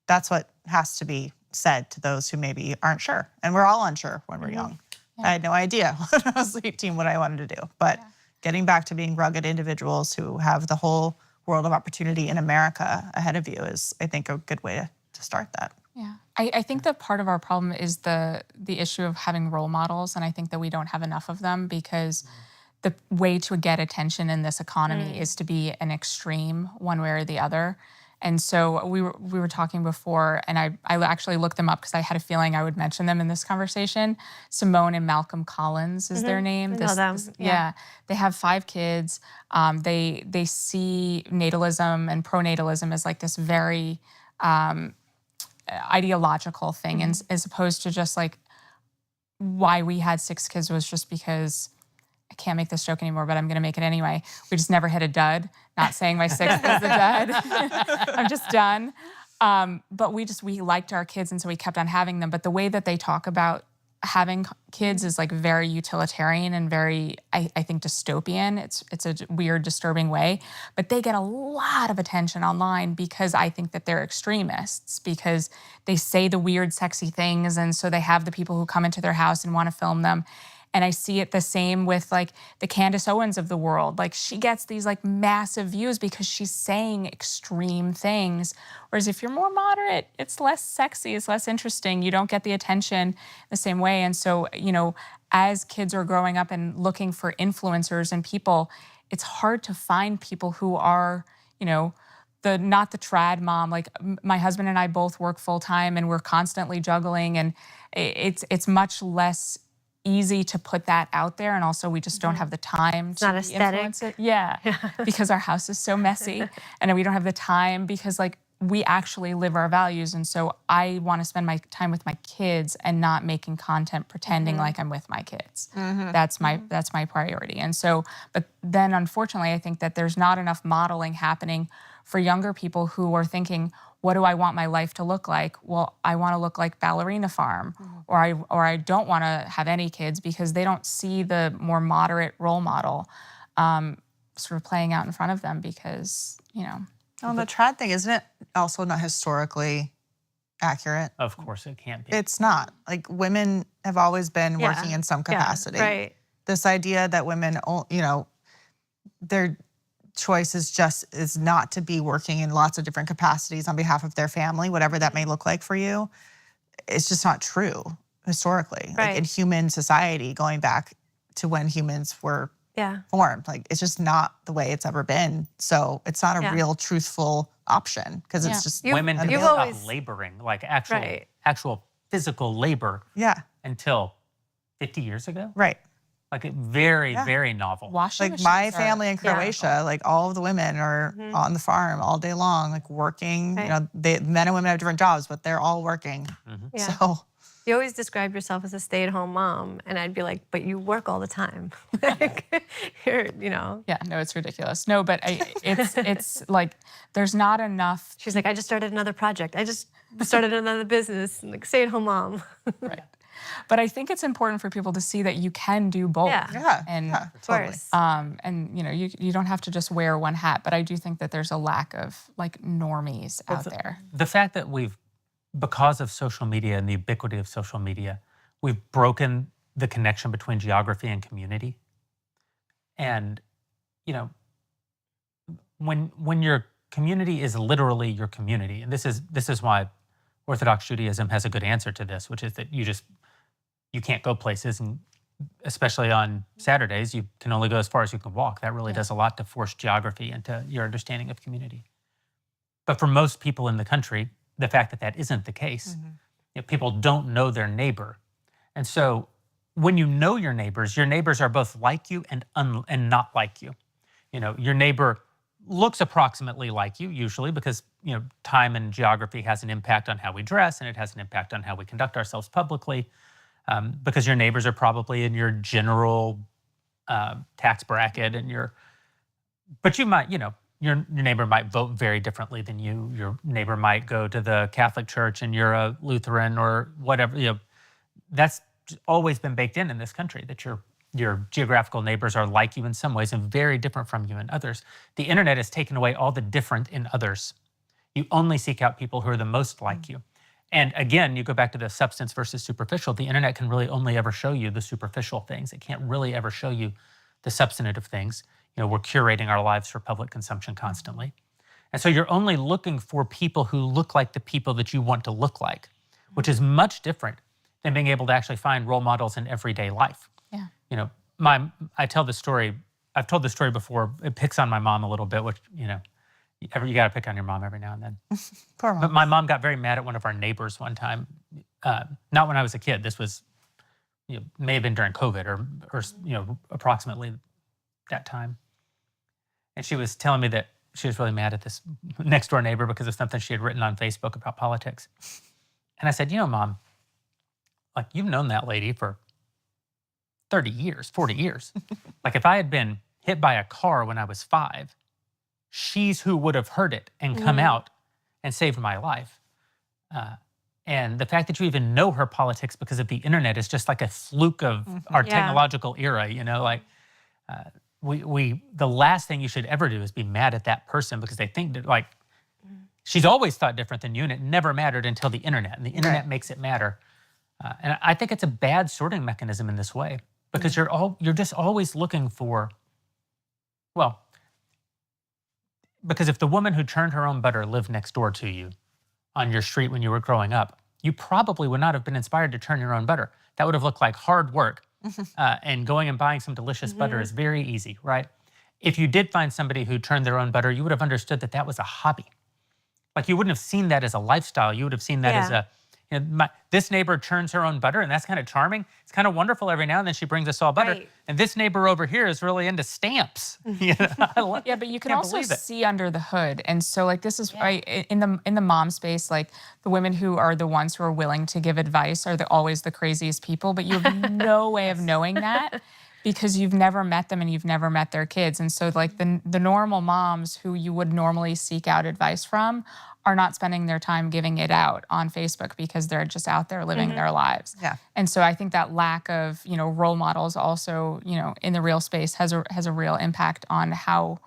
That's what has to be said to those who maybe aren't sure. And we're all unsure when we're young. I had no idea when I was 18 what I wanted to do. But getting back to being rugged individuals who have the whole world of opportunity in America ahead of you is, I think, a good way to start that. Yeah, I think that part of our problem is the issue of having role models, and I think that we don't have enough of them because the way to get attention in this economy is to be an extreme one way or the other. And so we were talking before, and I actually looked them up because I had a feeling I would mention them in this conversation. Simone and Malcolm Collins is their name. I know them. Yeah, they have 5 kids. They see natalism and pronatalism as like this very ideological thing, and as opposed to just like why we had 6 kids was just because I can't make this joke anymore, but I'm going to make it anyway. We just never hit a dud. Not saying my 6th is a dud. I'm just done. But we liked our kids, and so we kept on having them. But the way that they talk about having kids is like very utilitarian and very, I think, dystopian. It's a weird, disturbing way. But they get a lot of attention online because I think that they're extremists, because they say the weird, sexy things, and so they have the people who come into their house and want to film them. And I see it the same with like the Candace Owens of the world. Like she gets these like massive views because she's saying extreme things. Whereas if you're more moderate, it's less sexy, it's less interesting. You don't get the attention the same way. And so, as kids are growing up and looking for influencers and people, it's hard to find people who are, not the trad mom. Like my husband and I both work full time and we're constantly juggling, and it's much less easy to put that out there, and also we just don't have the time to influence it. Yeah, because our house is so messy, and we don't have the time because like we actually live our values, and so I want to spend my time with my kids and not making content pretending like I'm with my kids. That's my priority. And so, but then unfortunately, I think that there's not enough modeling happening for younger people who are thinking, what do I want my life to look like? Well, I want to look like Ballerina Farm, or I don't want to have any kids, because they don't see the more moderate role model sort of playing out in front of them because, Oh, the trad thing, isn't it also not historically accurate? Of course it can't be. It's not. Like women have always been working in some capacity. Right. This idea that women, their choice is not to be working in lots of different capacities on behalf of their family, whatever that may look like for you, it's just not true historically. Right. Like in human society, going back to when humans were formed, like it's just not the way it's ever been. So it's not a real truthful option because it's just women didn't stop laboring, like actual physical labor until 50 years ago. Right. Like very, very novel. Washing like my family in Croatia, like all of the women are on the farm all day long, like working. Men and women have different jobs, but they're all working. So you always describe yourself as a stay-at-home mom, and I'd be like, but you work all the time. You're. Yeah, no, it's ridiculous. No, but it's like there's not enough. She's like, I just started another project. I just started another business. Like stay-at-home mom. Right. But I think it's important for people to see that you can do both. Of course. And you don't have to just wear one hat. But I do think that there's a lack of like normies out there. The fact that because of social media and the ubiquity of social media, we've broken the connection between geography and community. And when your community is literally your community, and this is why Orthodox Judaism has a good answer to this, which is that you can't go places, and especially on Saturdays, you can only go as far as you can walk. That really does a lot to force geography into your understanding of community. But for most people in the country, the fact that isn't the case, people don't know their neighbor. And so when you know your neighbors are both like you and not like you. Your neighbor looks approximately like you, usually, because time and geography has an impact on how we dress, and it has an impact on how we conduct ourselves publicly, because your neighbors are probably in your general tax bracket, but you might, your neighbor might vote very differently than you. Your neighbor might go to the Catholic Church and you're a Lutheran or whatever. That's always been baked in this country, that your geographical neighbors are like you in some ways and very different from you in others. The internet has taken away all the different in others. You only seek out people who are the most like you. And again, you go back to the substance versus superficial. The internet can really only ever show you the superficial things. It can't really ever show you the substantive things. We're curating our lives for public consumption constantly. And so you're only looking for people who look like the people that you want to look like, which is much different than being able to actually find role models in everyday life. Yeah. I tell this story, I've told this story before. It picks on my mom a little bit, which, you got to pick on your mom every now and then. Poor mom. But my mom got very mad at one of our neighbors one time. Not when I was a kid. This was, may have been during COVID or approximately that time. And she was telling me that she was really mad at this next door neighbor because of something she had written on Facebook about politics. And I said, Mom, like, you've known that lady for 30 years, 40 years. Like, if I had been hit by a car when I was 5, she's who would have heard it and come out and saved my life. And the fact that you even know her politics because of the internet is just like a fluke of our technological era, the last thing you should ever do is be mad at that person because they think that, like, she's always thought different than you, and it never mattered until the internet, and the internet makes it matter. And I think it's a bad sorting mechanism in this way because you're just always looking for, because if the woman who churned her own butter lived next door to you on your street when you were growing up, you probably would not have been inspired to churn your own butter. That would have looked like hard work. And going and buying some delicious butter is very easy, right? If you did find somebody who churned their own butter, you would have understood that that was a hobby. Like, you wouldn't have seen that as a lifestyle. You would have seen that as a, this neighbor churns her own butter, and that's kind of charming. It's kind of wonderful every now and then she brings us all butter. Right. And this neighbor over here is really into stamps. Yeah, but you can also see under the hood. And so, like, this is in the mom space, like, the women who are the ones who are willing to give advice are always the craziest people, but you have no way of knowing that because you've never met them and you've never met their kids. And so, like, the normal moms who you would normally seek out advice from are not spending their time giving it out on Facebook because they're just out there living their lives. Yeah. And so I think that lack of, role models also, in the real space has a real impact on how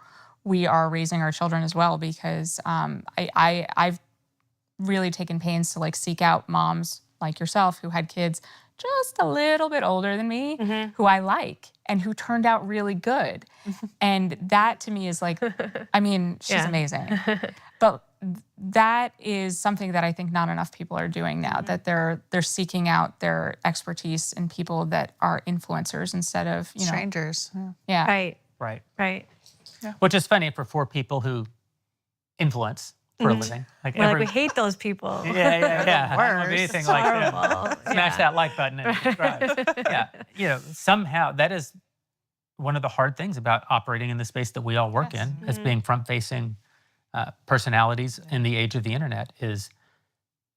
we are raising our children as well, because I've really taken pains to, like, seek out moms like yourself who had kids just a little bit older than me, who I like and who turned out really good. And that to me is like, I mean, she's amazing. But that is something that I think not enough people are doing now, that they're seeking out their expertise in people that are influencers instead of, strangers. Yeah. Right. Yeah. Which is funny for people who influence for a living. Like, we hate those people. Yeah. I don't love anything like them. Horrible. Smash that like button and subscribe. Somehow that is one of the hard things about operating in the space that we all work in, as being front-facing personalities in the age of the internet, is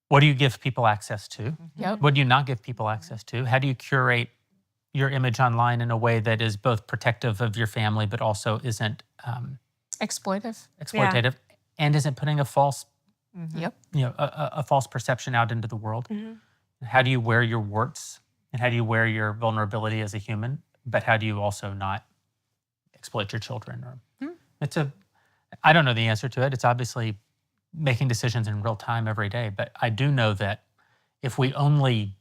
what do you give people access to? What do you not give people access to? How do you curate your image online in a way that is both protective of your family but also isn't Exploitative. And isn't putting a false Yep. a false perception out into the world? How do you wear your warts, and how do you wear your vulnerability as a human, but how do you also not exploit your children? Or I don't know the answer to it. It's obviously making decisions in real time every day, but I do know that if we only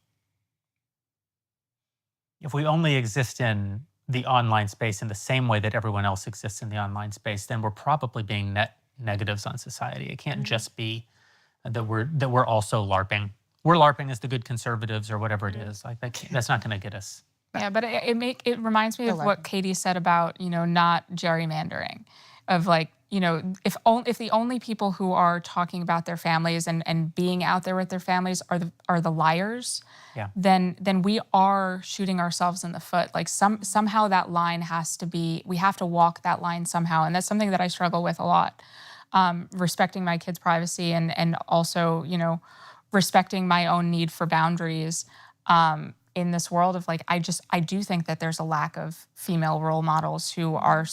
exist in the online space in the same way that everyone else exists in the online space, then we're probably being net negatives on society. It can't just be that we're also LARPing. We're LARPing as the good conservatives or whatever it is. Like, that's not going to get us. Yeah, but it reminds me of what Katie said about, not gerrymandering, of, like, if the only people who are talking about their families and being out there with their families are the liars, then we are shooting ourselves in the foot. Like, somehow that line we have to walk that line somehow, and that's something that I struggle with a lot. Respecting my kids' privacy and also, respecting my own need for boundaries in this world of, like, I do think that there's a lack of female role models who are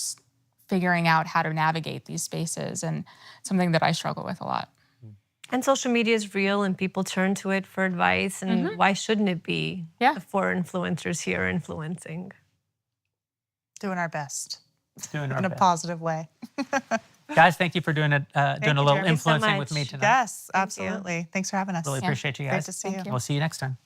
figuring out how to navigate these spaces, and something that I struggle with a lot. And social media is real, and people turn to it for advice, and why shouldn't it be for influencers here influencing? Doing our best. Doing our in a best. positive way. Guys, thank you for doing a little Jeremy, so influencing with me much. tonight. Yes, you. absolutely. Thanks for having us. Really appreciate you Yeah. guys. Great to see you. Thank you. We'll see you next time.